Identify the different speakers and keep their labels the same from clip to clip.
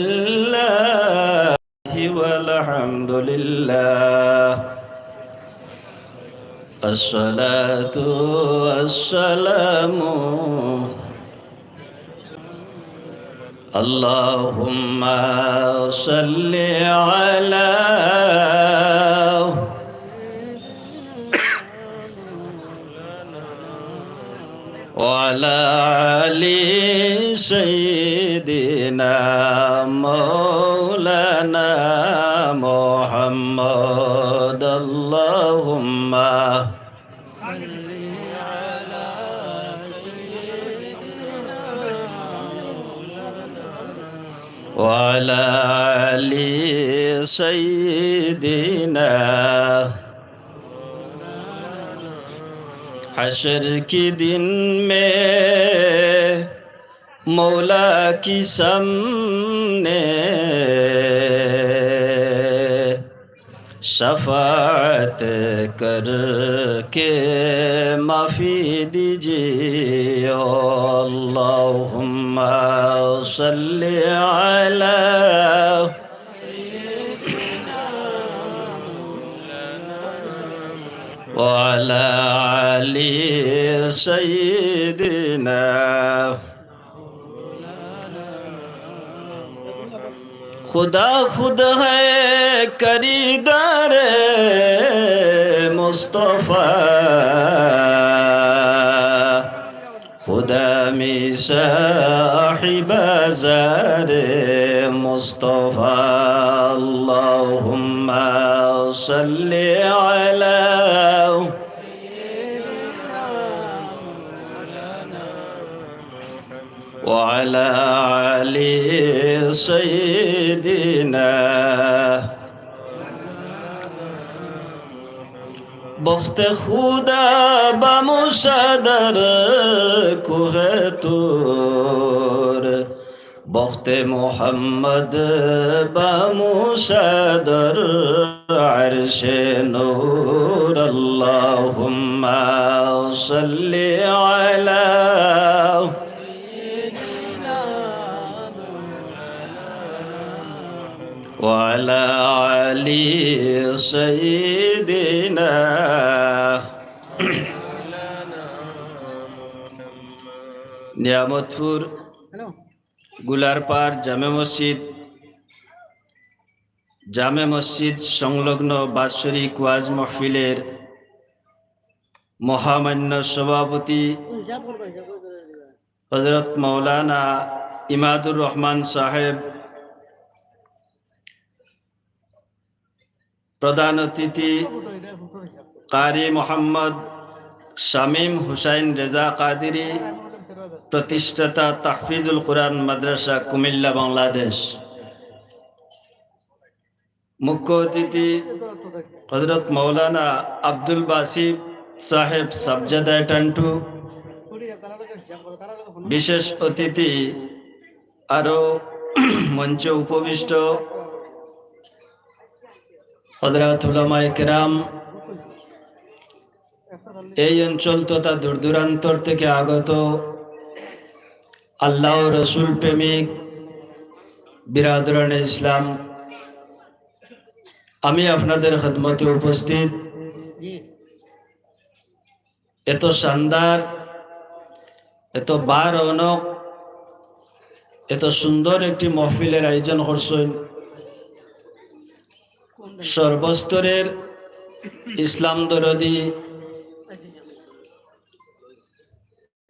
Speaker 1: لله والحمد لله الصلاة والسلام اللهم صل على وعلى آل سيدنا مولانا محمد اللهم وعلى آل سيدنا हशर के दिन में मौला की सामने शफाअत करके माफ़ी दीजिए अल्लाहुम्मा सल्ली अला وعلى آل سيدنا खुदा खुद है खरीदार मुस्तफ़ा खुदा में साहिब ज़ार मुस्तफ़ा अल्लाहुम्मा सल्ली अला وعلى آل سيدنا بخت خدا بمصدر کوه تور بخت محمد بمصدر عرش نور اللهم صل على وعلى آل سيدنا নিয়ামতপুর গুলারপাড় জামে মসজিদ সংলগ্ন বাৎসরিক ওয়াজ মাহফিলের মহামান্য সভাপতি হযরত মাওলানা ইমাদুর রহমান সাহেব, প্রধান অতিথি কারি মোহাম্মদ শামীম হুসাইন রেজা কাদেরী, প্রতিষ্ঠাতা তাহফিজুল কুরআন মাদ্রাসা কুমিল্লা বাংলাদেশ। মুখ্য অতিথি হযরত মাওলানা আব্দুল বাসিত সাহেব সাবজাদায় টান্টু। বিশেষ অতিথি আরো মঞ্চে উপবিষ্ট হযরত উলামায়ে কেরাম, এই অঞ্চল তথা দূর দূরান্তর থেকে আগত আল্লাহ ও রসুল প্রেমিক বিরাদরান ইসলাম, আমি আপনাদের খিদমতে উপস্থিত। এত শানদার, এত বার রৌনক, এত সুন্দর একটি মাহফিলের আয়োজন করছেন সর্বস্তরের ইসলাম দরদি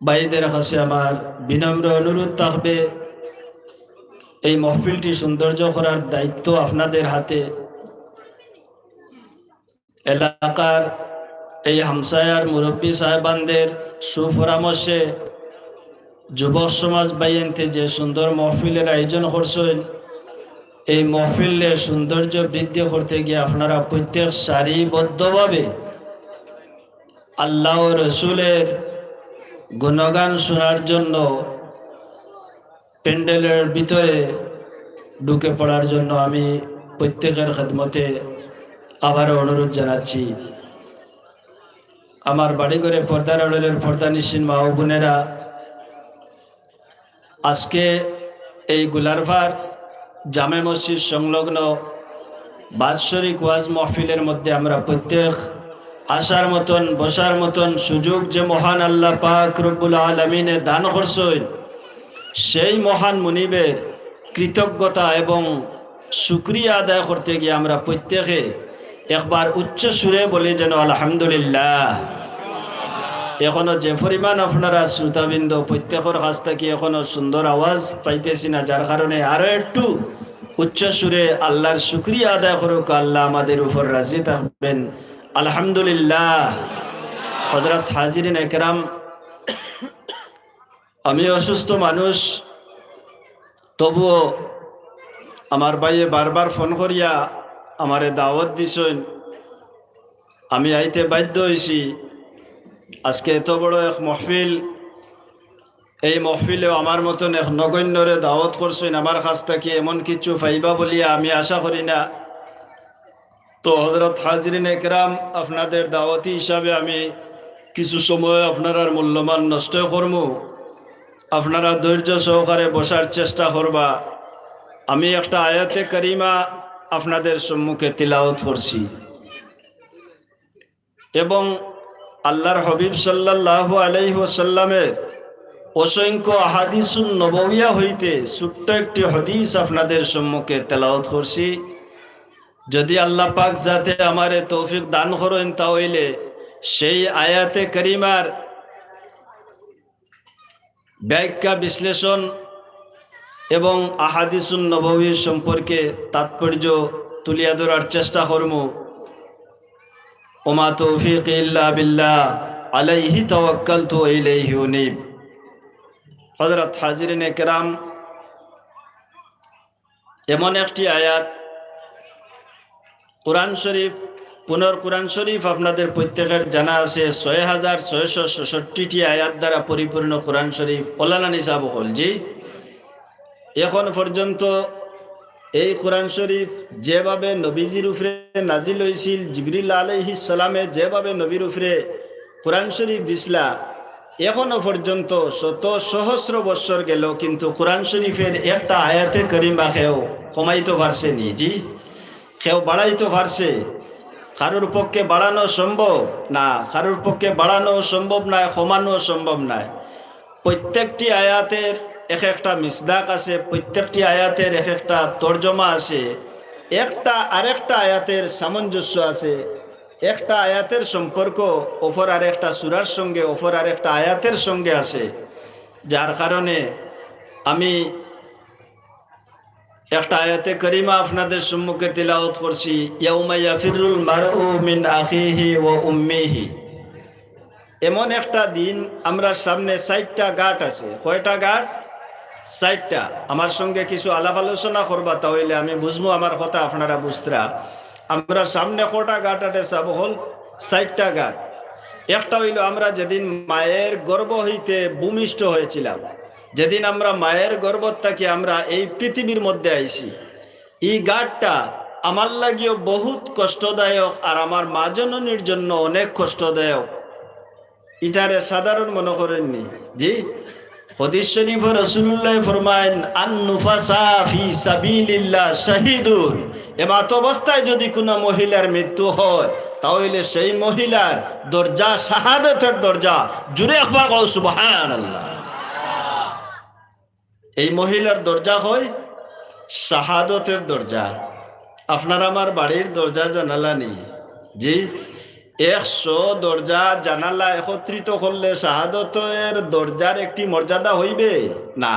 Speaker 1: ভাইদের কাছে আমার বিনম্র অনুরোধ থাকবে, এই মাহফিলটি সৌন্দর্য করার দায়িত্ব আপনাদের হাতে। এলাকার এই হামসায়ার মুরব্বী সাহেবানদের সুপরামর্শে যুবক সমাজ বাইনতে যে সুন্দর মাহফিলের আয়োজন করছেন, এই মাহফিলের সৌন্দর্য বৃদ্ধি করতে গিয়ে আপনারা প্রত্যেক সারিবদ্ধভাবে আল্লাহ ও রসুলের গুণগান শোনার জন্য প্যান্ডেলের ভিতরে ঢুকে পড়ার জন্য আমি প্রত্যেকের খিদমতে আবারও অনুরোধ জানাচ্ছি। আমার বাড়ি ঘরে পর্দার আড়ালের পর্দানিসীন মা ও বোনেরা, আজকে এই গুলারপাড় জামে মসজিদ সংলগ্ন বাৎসরিক ওয়াজ মাহফিলের মধ্যে আমরা প্রত্যেক আসার মতন বসার মতন সুযোগ যে মহান আল্লাহ পাক রব্বুল আলামিনে দান করছেন, সেই মহান মুনিবের কৃতজ্ঞতা এবং শুকরিয়া আদায় করতে গিয়ে আমরা প্রত্যেকে একবার উচ্চ সুরে বলি যেন আলহামদুলিল্লাহ। এখনো যে পরিমাণ আপনারা শ্রোতাবৃন্দ প্রত্যেকের কাছ থেকে এখনো সুন্দর আওয়াজ পাইতেছি না, যার কারণে আরো একটু উচ্চ সুরে আল্লাহর শুকরিয়া আদায় করুক। আল্লাহ আমাদের উপর রাজি থাকবেন, আলহামদুলিল্লাহ। হযরত হাজিরিন একরাম, আমি অসুস্থ মানুষ, তবুও আমার ভাইয়ে বারবার ফোন করিয়া আমারে দাওয়াত দিছেন, আমি আইতে বাধ্য হয়েছি। আজকে এত বড় এক মহফিল, এই মহফিলেও আমার মতন এক নগণ্যরে দাওয়াত করছেন, আমার কাছ থেকে এমন কিছু পাইবা বলিয়া আমি আশা করি না। তো হযরত হাজিরিন একরাম, আপনাদের দাওয়াতি হিসাবে আমি কিছু সময় আপনার মূল্যবান নষ্ট করব, আপনারা ধৈর্য সহকারে বসার চেষ্টা করবা। আমি একটা আয়াতে কারিমা আপনাদের সম্মুখে তিলাওয়াত করছি এবং আল্লাহর হাবিব সাল্লাল্লাহু আলাইহি ওয়াসাল্লামের অসংখ্য আহাদিসুন নববিয়া হইতে ছোট্ট একটি হাদিস আপনাদের সম্মুখে তেলাওয়াত করছি। যদি আল্লাহ পাক যাতে আমারে তৌফিক দান করেন, তাহলে সেই আয়াতে কারিমার ব্যাখ্যা বিশ্লেষণ এবং আহাদিসুন নববী সম্পর্কে তাৎপর্য তুলিয়া ধরার চেষ্টা করব। ওমা তৌফিক ইল্লা বিল্লাহ, আলাইহি তাওয়াক্কালতু ওয়া ইলাইহি উনীব। হযরত হাজিরিন কেরাম, এমন একটি আয়াত কোরআন শরীফ, কোরআন শরীফ আপনাদের প্রত্যেকের জানা আছে ৬৬৬৬টি আয়াত দ্বারা পরিপূর্ণ কোরআন শরীফ। ওলানা নিসাব হল জি, এখন পর্যন্ত এই কোরআন শরীফ যেভাবে নবীজির উপরে নাজিল হয়েছিল, জিবরিল আলাইহিস সালামে যেভাবে নবীর উপরে কোরআন শরীফ দিছিলা, এখনো পর্যন্ত শত সহস্র বৎসর গেল, কিন্তু কোরআন শরীফের একটা আয়াতে কারিমা কেউ কমাইতে পারছে নি জি, কেউ বাড়াইতে পারছে? কারোর পক্ষে বাড়ানো সম্ভব না, কারোর পক্ষে বাড়ানো সম্ভব নয়, কমানো সম্ভব নয়। প্রত্যেকটি আয়াতের এক একটা মিসদাক আছে, প্রত্যেকটি আয়াতের এক একটা তর্জমা আছে, একটা আরেকটা আয়াতের সামঞ্জস্য আছে, একটা আয়াতের সম্পর্ক অপর আরেকটা সূরার সঙ্গে, অপর আরেকটা আয়াতের সঙ্গে আছে। যার কারণে আমি একটা আয়াতে কারিমা আপনাদের সম্মুখে তিলাওয়াত করছি। ইয়াউমা ইয়াফিরুল মারউ মিন আখিহি ওয়া উম্মিহি। এমন একটা দিন, আমরা সামনে ৬০টা ঘাট আছে। কয়টা ঘাট? ৬০টা। আমার সঙ্গে কিছু আলাপ আলোচনা করবা, তাহলে আমি বুঝবো আমার কথা, আপনারা বুঝতরা। আমরা সামনে কটা ঘাট আছে? সব হল ৬০টা ঘাট। একটা হইল আমরা যেদিন মায়ের গর্ভ হইতে ভূমিষ্ঠ হয়েছিলাম, যেদিন আমরা মায়ের গর্ভ থেকে আমরা এই পৃথিবীর মধ্যে আইছি, এই ঘাটটা আমার লাগিও বহুত কষ্টদায়ক, আর আমার মা জননীর জন্য অনেক কষ্টদায়ক। এটারে সাধারণ মনে করেননি জি। হাদিস শরীফে রাসূলুল্লাহ ফরমায়েন, আন নুফাসা ফি সাবিলিল্লাহ শাহীদুন। এমত অবস্থায় যদি কোনো মহিলার মৃত্যু হয়, তাহলে সেই মহিলার দরজা শাহাদাতের দরজা। জুড়ে একবার কও সুবহানাল্লাহ। এই মহিলার দরজা হয় শাহাদাতের দরজা। আপনার আমার বাড়ির দরজা জানালা নেই জি, ১০০ দরজা জানালা একত্রিত করলে শাহাদতের দরজার একটি মর্যাদা হইবে না।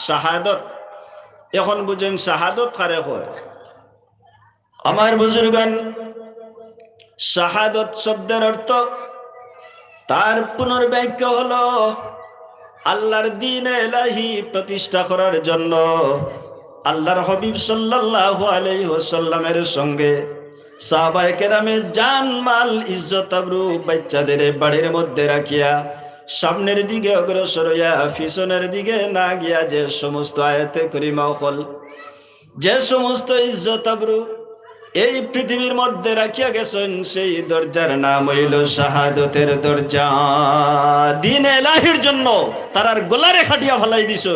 Speaker 1: শাহাদত, এখন বুঝেন শাহাদত কারে হয়? আমার বুজুর্গান, শাহাদত শব্দের অর্থ, তার পুনর্ব্যাখ্যা হলো আল্লাহর দ্বীন ইলাহি প্রতিষ্ঠা করার জন্য আল্লাহর হাবিব সাল্লাল্লাহু আলাইহি ওয়াসাল্লামের সঙ্গে সাহাবায়ে কেরামের জান মাল ইজ্জত আবরু বাচ্চাদের বাড়ির মধ্যে রাখিয়া সামনের দিকে অগ্রসর হইয়া পিছনের দিকে না গিয়া যে সমস্ত আয়াতে কারিমা হল, যে সমস্ত ইজ্জত আবরু এই পৃথিবীর মধ্যে রাখিয়া গেছেন, সেই দরজার নাম হইল শাহাদতের দরজা। দ্বীন ইলাহির জন্য তারার গলারে খাটিয়া ফেলাই দিছ,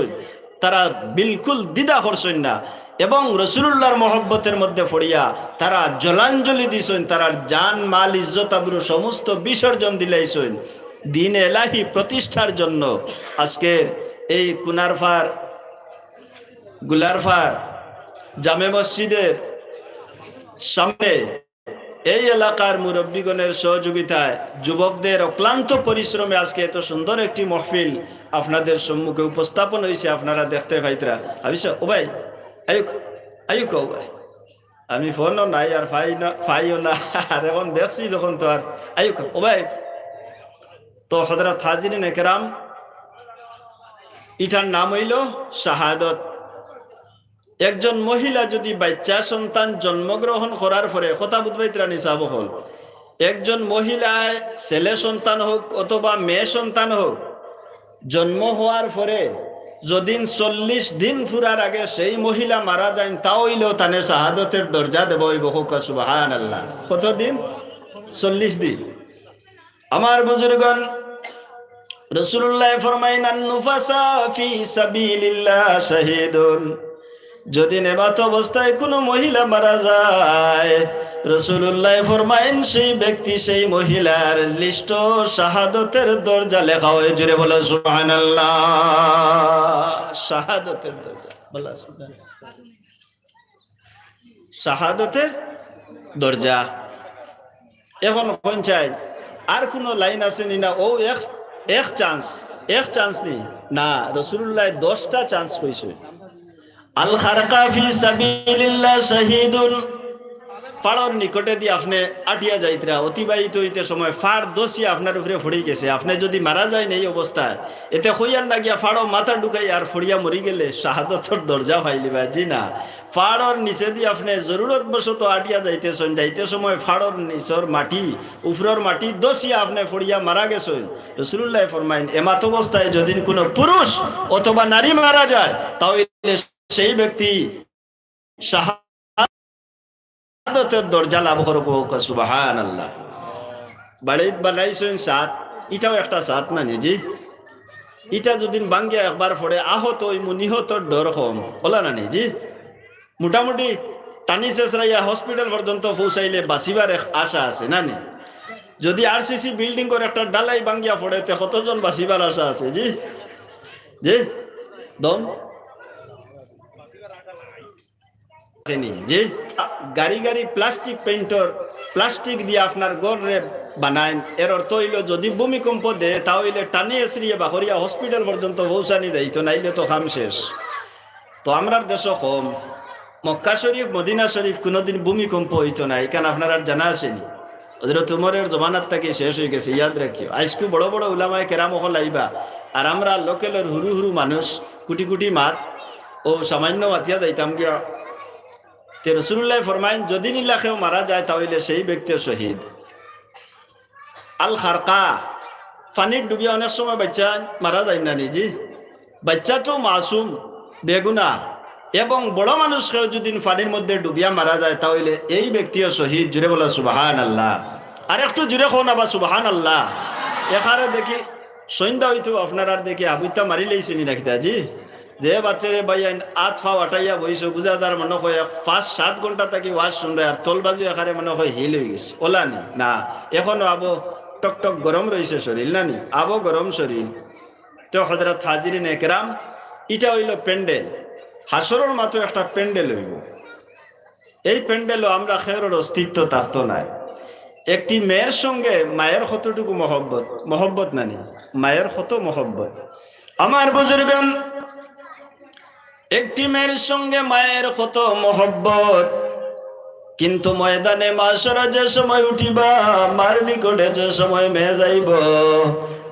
Speaker 1: তারা বিলকুল দ্বিধা করছেন না এবং রসুলুল্লাহর মহব্বতের মধ্যে পড়িয়া তারা জলাঞ্জলি দিছেন, তারার জান মাল ইজ্জত আবরু সমস্ত বিসর্জন দিলাইছেন দিন এলাহি প্রতিষ্ঠার জন্য। আজকের এই কুনারফার গুলারফার জামে মসজিদের সামনে এই এলাকার মুরব্বীগণের সহযোগিতায় যুবকদের অক্লান্ত পরিশ্রমে আজকে এত সুন্দর একটি মহফিল আপনাদের সম্মুখে উপস্থাপন হয়েছে। আপনারা দেখতে পাইতরা ভাবিস ও ভাই আয়ুক আয়ুক ও ভাই, আমি ফোনও নাই আর ফাইও না, আর এখন দেখছি যখন তো আর আয়ুক ও ভাই। তো হযরত হাজিরিন একরাম, এটার নাম হইল শাহাদত। একজন মহিলা যদি বাচ্চা সন্তান জন্মগ্রহণ করার পরে কথা বুঝবাইতরা নিসাব হল, একজন মহিলায় ছেলে সন্তান হোক অথবা মেয়ে সন্তান হোক, জন্ম হওয়ার পরে যদি 40 দিন ফুরার আগে সেই মহিলা মারা যায়, তাও হইলেও তানে শাহাদতের দরজা দেব হোক সুবহানাল্লাহ। কত দিন? 40 দিন। আমার বুজুর্গণ, রাসূলুল্লাহ ফরমাইন আন-নুফাসা ফি সাবিলিল্লাহ শাহীদুন, যদি নেবাত অবস্থায় কোনো মহিলা মারা যায়, রাসূলুল্লাহ ফরমাইন সেই ব্যক্তি সেই মহিলার লিস্ট শাহাদতের দরজা লেখা হয়ে, জুড়ে বলো সুবহানাল্লাহ। শাহাদতের দরজা বলা, শাহাদতের দরজা। এখন কোন চাই আর কোনো লাইন আছে নি? না, ও এক চান্স নেই না, রাসূলুল্লাহ 10টা চান্স কইছে। আল খারকা ফি সাবিলিল্লাহ শাহীদুন, ফাড়র নিকটে দিয়ে আপনি আটিয়া যাইতরা, অতিবাহিত হইতে সময় ফাড় দোষিয়া আপনার উপরে ফড়ি গেছে, আপনি যদি মারা যায় এই অবস্থায়, এতে হইয়ার না গিয়া ফাড়ো মাথা ঢুকাই আর ফড়িয়া মরি গেলে শাহাদতর দরজা পাইলিবা। জি না, ফাড়র নিচে দিয়ে আপনি জরুরত বশত আটিয়া যাইতেছেন, যাইতে সময় ফাড়র নিচর মাটি উপরের মাটি দোষিয়া আপনি ফড়িয়া মারা গেছেন, রাসূলুল্লাহ ফরমাইন এমাত অবস্থায় যদি কোনো পুরুষ অথবা নারী মারা যায়, তাহলে সেই ব্যক্তি শাহাদতের দরজা লাভ করব। সুবহানাল্লাহ। বাড়িত বানাইছেন সাত, এটাও একটা সাত না নিজি, এটা যদি বাঙ্গিয়া একবার পড়ে আহত হইমু, নিহতর ডর কম বলা না নিজি। মোটামুটি টানি চেঁচড়াইয়া হসপিটাল পর্যন্ত পৌঁছাইলে বাঁচিবার এক আশা আছে না নি? যদি আরসিসি বিল্ডিং করে একটা ডালাই বাঙ্গিয়া পড়ে, তে কতজন বাঁচিবার আশা আছে? জি জি দম যে গাড়ি গাড়ি প্লাস্টিক পেইন্টর প্লাস্টিক দিয়ে আপনার গড়ে বানায়, এর অর্থ হইল যদি ভূমিকম্প দেয় তাহলে টানি এসরিয়ে বাহরিয়া হসপিটাল পর্যন্ত পৌঁছানি দেয়, তো নাইলে তো কাম শেষ। তো আমরার দেশ কম, মক্কা শরীফ মদিনা শরীফ কোনোদিন ভূমিকম্প হইতো না, এখানে আপনার আর জানা আসেনি। হযরত উমরের জমানার থেকে শেষ হয়ে গেছে, ইয়াদ রাখিও। আজকু বড় বড় উলামায়ে কেরাম হল আইবা, আর আমরা লোকেলের হুরু হুরু মানুষ, কোটি কোটি মাত ও সামান্য মাতিয়া যাইতাম গিয়া। তে রাসূলুল্লাহ ফরমাইন যদি নিলাখেও মারা যায় তাহলে সেই ব্যক্তির শহীদ। আল খারকা, পানির ডুবিয়া অনেক সময় বাচ্চা মারা যায় না নিজি, বাচ্চাটো মাসুম বেগুনা, এবং বড় মানুষকেও যদি পানির মধ্যে ডুবিয়া মারা যায় তাহলে এই ব্যক্তিও শহীদ। জুড়ে বলা সুবহানাল্লাহ। আর একটু জুড়ে খো না বা সুবহানাল্লাহ। এখানে দেখি সন্ধ্যা হইতো আপনার আর দেখি আবুইতা মারি লইছিনি রাখিতা জি, যে বাচ্চারে বাইন আত ফাও আটাইয়া বইছো, বুঝাদার মনে হয় 5-7 ঘন্টা থাকি ওয়াজ শুনবে, আর তোলবাজু এখানে মনে হয় হিল হয়ে গেছে। ওলানি না, এখনো আবো টকটক গরম রয়েছে শরীর না নি, আবো গরম শরীর। তো হযরত হাজিরিন একরাম, এটা হইল প্যান্ডেল, হাসরের মাত্র একটা প্যান্ডেল হইব। এই প্যান্ডেলও আমরা খেয়ের অস্তিত্ব থাকতো না। একটি মেয়ের সঙ্গে মায়ের কতটুকু মহব্বত নানি, মায়ের কত মহব্বত। আমার বুজুর্গণ, একটি মেয়ের সঙ্গে মায়ের কত মহব্বত, কিন্তু ময়দানে মাশরা যে সময় উঠিবা, মার নিকটে যে সময় মেয়ে যাইব,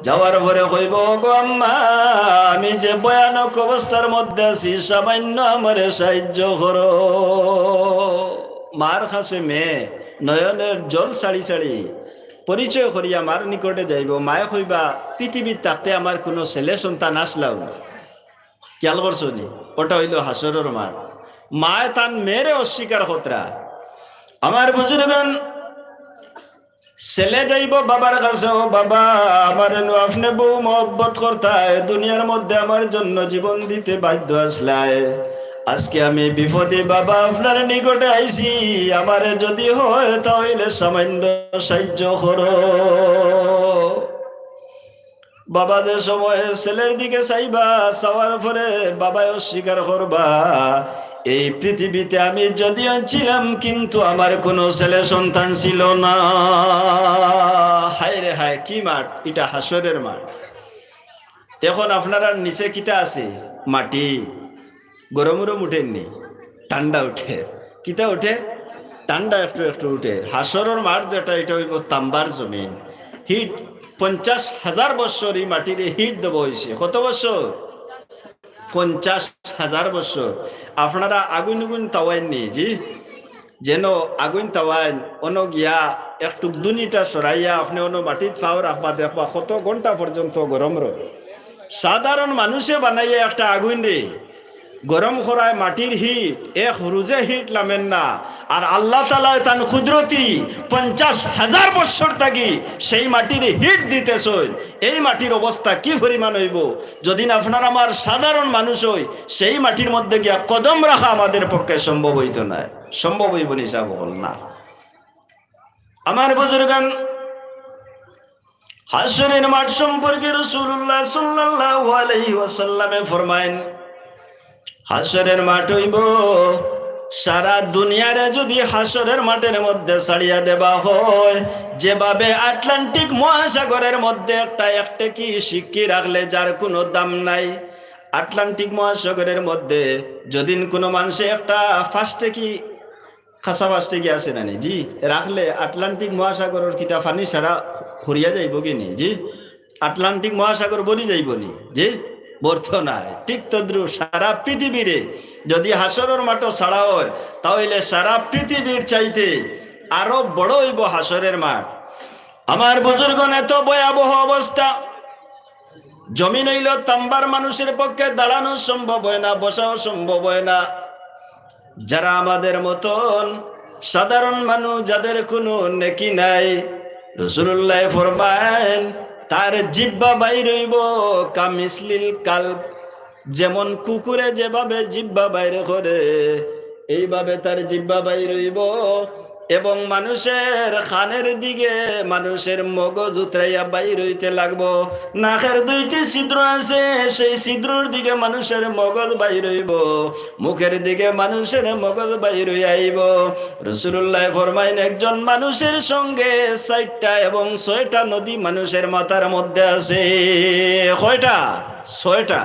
Speaker 1: যাওয়ার পরে কইব গো আম্মা, আমি যে ভয়ানক অবস্থার মধ্যে আছি, সামান্য আমারে সাহায্য করো। মার কাছে মেয়ে নয়নের জল ছাড়ি ছাড়ি পরিচয় করিয়া মার নিকটে যাইব, মায়ে কইবা পৃথিবীর থাকতে আমার কোনো ছেলে সন্তান আসলাম। খেয়াল করছো নি? ওটা হইল হাসরের মাঠ। মায় তান মেয়েরে অস্বীকার হতরা। আমার বুজুর্গণ, ছেলে যাইব বাবার কাছে, ও বাবা আমার আপনি বউ মহব্বত করতায়, দুনিয়ার মধ্যে আমার জন্য জীবন দিতে বাধ্য আসলায়, আজকে আমি বিপদে বাবা আপনার নিকটে আইছি, আমারে যদি হয় তাহলে সামান্য সাহায্য করো। বাবা যে সময় ছেলের দিকে চাইবা, চাওয়ার পরে বাবায় অস্বীকার করবা, এই পৃথিবীতে আমি যদিও ছিলাম কিন্তু আমার কোনো ছেলে সন্তান ছিল না। হায় রে হায়, কি মাঠ এটা, হাসরের মাঠ। এখন আপনারা নিচে কিতা আছে? মাটি। গরম গরম উঠেননি, ঠান্ডা উঠে। কিতা উঠে? ঠান্ডা একটু একটু উঠে। হাসরের মাঠ যেটা, এটা হইব তাম্বার জমিন। হিট 50,000 বছর এই মাটির হিট দেব হয়েছে। কত বছর? 50,000 বছর। আপনারা আগুন আগুন তাওয়াইননি জি, যেন আগুন তাওয়াইন অন গিয়া একটু দুনিটা সরাইয়া আপনি অন্য মাটির পাও রাখবা, দেখবা কত ঘন্টা পর্যন্ত গরম রয়। সাধারণ মানুষে বানাইয়া একটা আগুন রে গরম করায় মাটির হিট, এক রুজে হিট লামেন না। আর আল্লাহ তাআলা তান কুদরতি 50,000 বছর থাকি সেই মাটির হিট দিতেছেন। এই মাটির অবস্থা কি পরিমাণ হইব যদি আপনার আমার সাধারণ মানুষ হই, সেই মাটির মধ্যে গিয়া কদম রাখা আমাদের পক্ষে সম্ভব হইতো না। সম্ভব হইব নিশা বল না। আমার বুজুর্গান, হাসরের মাঠ সম্পর্কে রাসূলুল্লাহ সাল্লাল্লাহু আলাইহি ওয়াসাল্লামে ফরমায়েন, হাসরের মাঠ হইব সারা দুনিয়ারে যদি হাসরের মাঠের মধ্যে ছাড়িয়া দেবা হয়, যেভাবে আটলান্টিক মহাসাগরের মধ্যে একটা কি সিক্কি রাখলে যার কোনো দাম নাই, আটলান্টিক মহাসাগরের মধ্যে যদি কোনো মানুষে একটা ফার্স্টে কি খাসা ফার্স্টে কি আছে না জি, রাখলে আটলান্টিক মহাসাগরের কিতা ফানি সারা হরিয়া যাইব কিনি জি, আটলান্টিক মহাসাগর বলি যাইব নি জি, বর্ত নাই। ঠিক তদ্রুপ সারা পৃথিবীরে যদি হাসরের মাঠ ছাড়া হয়, তাহলে সারা পৃথিবীর চাইতে আরো বড় হইব হাসরের মাঠ। আমার বুজুর্গণ, এত ভয়াবহ অবস্থা, জমিন হইল তাম্বার, মানুষের পক্ষে দাঁড়ানো সম্ভব হয় না, বসাও সম্ভব হয় না। যারা আমাদের মতন সাধারণ মানুষ, যাদের কোনো নেকি নাই, রাসূলুল্লাহ ফরমায়েন তার জিহ্বা বাইর হইব কামিসলিল কালব, যেমন কুকুরে যেভাবে জিহ্বা বাইরে করে এইভাবে তার জিহ্বা বাইর হইব। এবং মানুষের খানের দিকে মানুষের মগজ উতরাইয়া বাইর হইতে লাগবো। নাকের দুইটি ছিদ্র আছে, সেই ছিদ্রর দিকে মানুষের মগজ বাইর হইব, মুখের দিকে মানুষের মগজ বাইর হইয়া আইব। রাসূলুল্লাহ ফরমাইন, একজন মানুষের সঙ্গে 4টা এবং 6টা নদী মানুষের মাথার মধ্যে আছে। কয়টা? 6টা।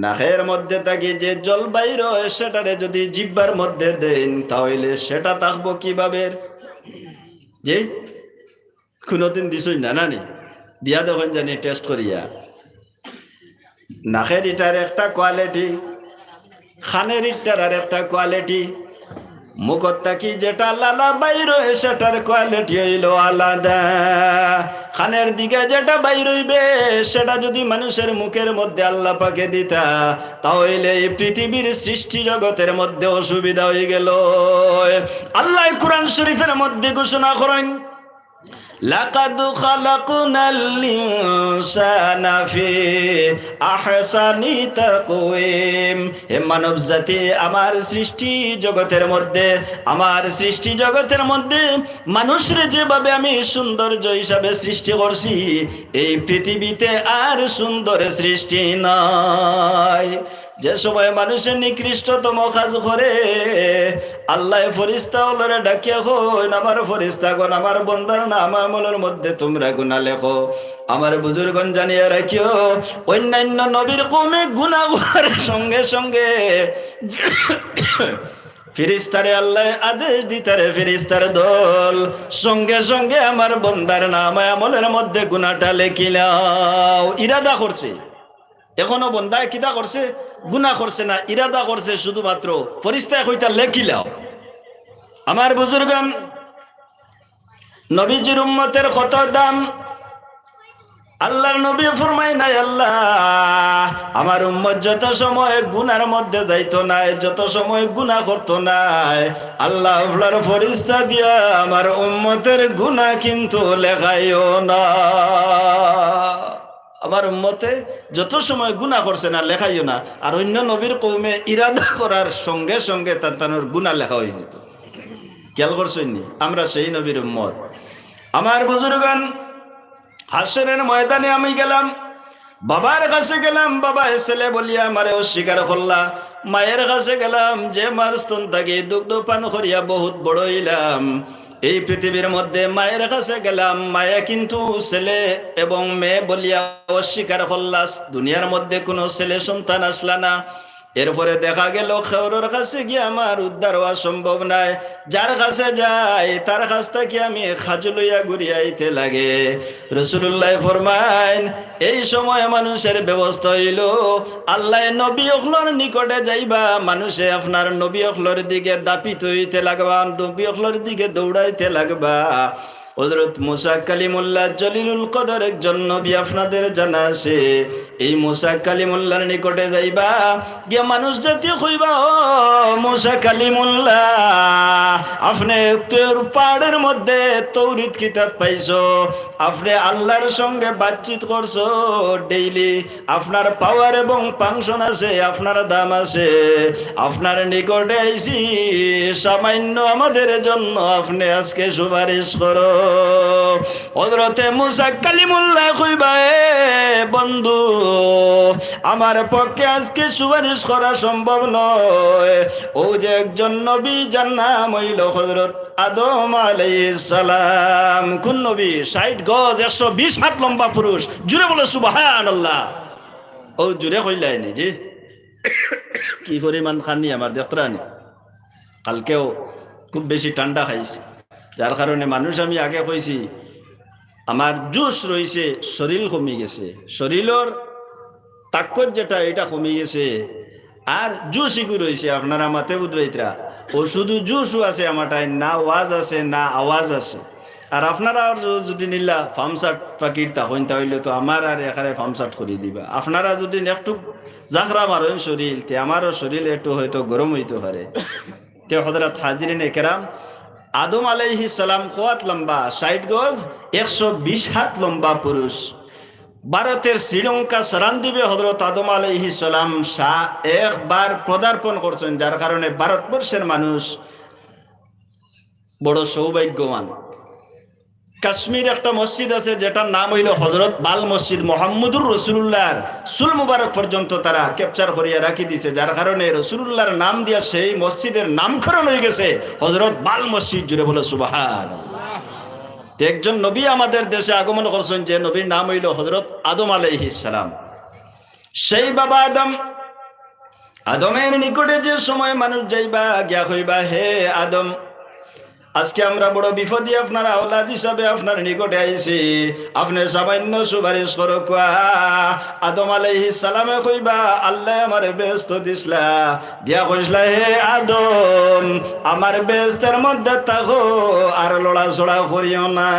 Speaker 1: নাকের মধ্যে থাকি যে জল বাইর হয়, সেটারে যদি জিহ্বার মধ্যে দেন তাহলে সেটা থাকবো কিভাবে? যে কোনোদিন দিছই না নানি দিয়া দেখুন জানি টেস্ট করিয়া। নাকের ইটার একটা কোয়ালিটি, খানের ইটার আর একটা কোয়ালিটি, মুখত থাকি যেটা লালা বাইর হয় সেটার কোয়ালিটি হইল আলাদা। খানের দিকে যেটা বাইর হইবে সেটা যদি মানুষের মুখের মধ্যে আল্লাহ পাকে দিতা, তাহলে এই পৃথিবীর সৃষ্টি জগতের মধ্যে অসুবিধা হয়ে গেল। আল্লাহ কুরআন শরীফের মধ্যে ঘোষণা করেন, লাকাদ খালাকনাল ইনসানা ফি আহসানি তাকওয়িম। হে মানব জাতি, আমার সৃষ্টি জগতের মধ্যে মানুষরে যেভাবে আমি সৌন্দর্য হিসাবে সৃষ্টি করছি, এই পৃথিবীতে আর সুন্দর সৃষ্টি নাই। যে সময় মানুষের নিকৃষ্টতম কাজ করে, আল্লাহ ফেরেশতা ওলরে ডাকিয়া কইন, আমার ফেরেশতাগণ, আমার বান্দার নাম আমলের মধ্যে তোমরা গুনাহ লেখো। আমার বুজুর্গণ জানিয়া রাখিও, অন্যান্য নবীর কওমে গুনাহ করার সঙ্গে সঙ্গে ফেরেশতারে আল্লাহ আদেশ দিতারে, ফেরেশতার দল সঙ্গে সঙ্গে আমার বান্দার নাম আমলের মধ্যে গুনাহটা লেখিলাও। ইরাদা করছে, এখনো বন্দায় কিতা করছে? গুনাহ করছে না, ইরাদা করছে শুধুমাত্র ফেরেশতায় কইতা লেখিলাও। আমার বুজুর্গান, নবীজির উম্মতের কত দাম, আল্লাহর নবী ফরমায় নাই আল্লাহ আমার উম্মত যত সময় গুনার মধ্যে যাইতো নাই, যত সময় গুনাহ করতো নাই, আল্লাহ আপনার ফেরেশতা দিয়া আমার উম্মতের গুনাহ কিন্তু লেখাইও না। আমার উম্মতে যত সময় গুনাহ করছে না লেখাইও না। আর অন্য নবীর কওমে ইরাদা করার সঙ্গে সঙ্গে তার গুনাহ লেখা হয়ে যেত। খেয়াল করছেননি? আমরা সেই নবীর উম্মত। আমার বুজুর্গান, হাসরের ময়দানে আমি গেলাম, বাবার কাছে গেলাম, বাবা ছেলে বলিয়া আমারে অস্বীকার করলা। মায়ের কাছে গেলাম, যে মার স্তন থাকি দুগ্ধ পান করিয়া বহুত বড় হইলাম। এই পৃথিবীর মধ্যে মায়ের কাছে গেলাম, মায়ে কিন্তু ছেলে এবং মেয়ে বলিয়া অস্বীকার করলা। দুনিয়ার মধ্যে কোনো ছেলে সন্তান আসলা না। এরপরে দেখা গেল খেওরের কাছে গিয়ে আমার উদ্ধার হওয়া সম্ভব নাই। যার কাছে যাই তার কাছ থেকে আমি খাজু লইয়া ঘুরিয়াইতে লাগে। রাসূলুল্লাহ ফরমাইন, এই সময় মানুষের ব্যবস্থা হইল আল্লাহ নবী অখলর নিকটে যাইবা, মানুষে আপনার নবী অখলর দিকে দাপিত হইতে লাগবা, নবী অখলর দিকে দৌড়াইতে লাগবা। হযরত মুসা কালিমুল্লাহ জলিলুল কদর একজন নবী, আপনাদের জানা আছে। এই মুসা কালিমুল্লাহর নিকটে যাইবা, গিয়া মানুষ জাতীয় কইবা, ও মুসা কালিমুল্লাহ, আপনি তোর পাহাড়ের মধ্যে তৌরিত কিতাব পাইছো, আপনি আল্লাহর সঙ্গে বাতচিত করছো ডেইলি, আপনার পাওয়ার এবং ফাংশন আছে, আপনার দাম আছে, আপনার নিকটে আইছি সামান্য আমাদের জন্য আপনি আজকে সুপারিশ করো। হযরতে মুসা কালিমুল্লাহ কইবা, এ বন্ধু, আমার পক্ষে আজকে সুপারিশ করা সম্ভব নয়। ও যে একজন নবী, যার নাম হইল হযরত আদম আলাইহিস সালাম। কোন নবী? 60 গজ 120 হাত লম্বা পুরুষ। জুড়ে বলে সুবহানাল্লাহ। ও জুড়ে কইলাইনি জি কি পরিমাণ খানি আমার দেখতরানি। কালকেও খুব বেশি ঠান্ডা খাইছি, যার কারণে মানুষ, আমি আগে কইছি, আমার জুস রয়েছে, শরীর কমে গেছে, শরীরের তাকত যেটা এটা কমে গেছে, আর জুস ইগু রয়েছে আপনারা মাতে বুধবাইতরা। ও শুধু জুসও আছে আমারটাই, না ওয়াজ আছে না আওয়াজ আছে। আর আপনারা যদি নিলা ফার্মসার্ট পাকির তখন তাহলে তো আমার আর এখানে ফার্মসার্ট করে দিবা। আপনারা যদি একটু জাখরা মারেন শরীর, তে আমারও শরীর একটু হয়তো গরম হইতে পারে। তে হযরত হাজিরিন একরাম, আদম আলাইহিস সালাম কত লম্বা? 60 গজ 120 হাত লম্বা পুরুষ। ভারতের শ্রীলঙ্কা সরানদ্বীপে হযরত আদম আলাইহিস সালাম একবার পদার্পণ করছেন, যার কারণে ভারতবর্ষের মানুষ বড় সৌভাগ্যবান। কাশ্মীর একটা মসজিদ আছে যেটার নাম হইল হযরত বাল মসজিদ। মুহাম্মদুর রাসূলুল্লাহর চুল মুবারক পর্যন্ত তারা ক্যাপচার করিয়া রাখি দিয়েছে, যার কারণে রাসূলুল্লাহর নাম দিয়া সেই মসজিদের নামকরণ হয়ে গেছে হযরত বাল মসজিদ। জুড়ে বলে সুবহানাল্লাহ। একজন নবী আমাদের দেশে আগমন করছেন, যে নবীর নাম হইল হযরত আদম আলাইহিস সালাম। সেই বাবা আদম, আদমের নিকটে যে সময় মানুষ যাইবা, গিয়া কইবা, হে আদম, আজকে আমরা বড় বিপদে আপনার আওলাদ হিসাবে আপনার নিকটে আইছি, আপনি সামান্য সুপারিশ করো। আদম আলাইহিস সালামে কইবা, আল্লাহ আমারে বেহেশত দিছলা, দিয়া কইসলা, হে আদম, আমার বেহেশতের মধ্যে থাকো, আর লড়াছড়া করিও না।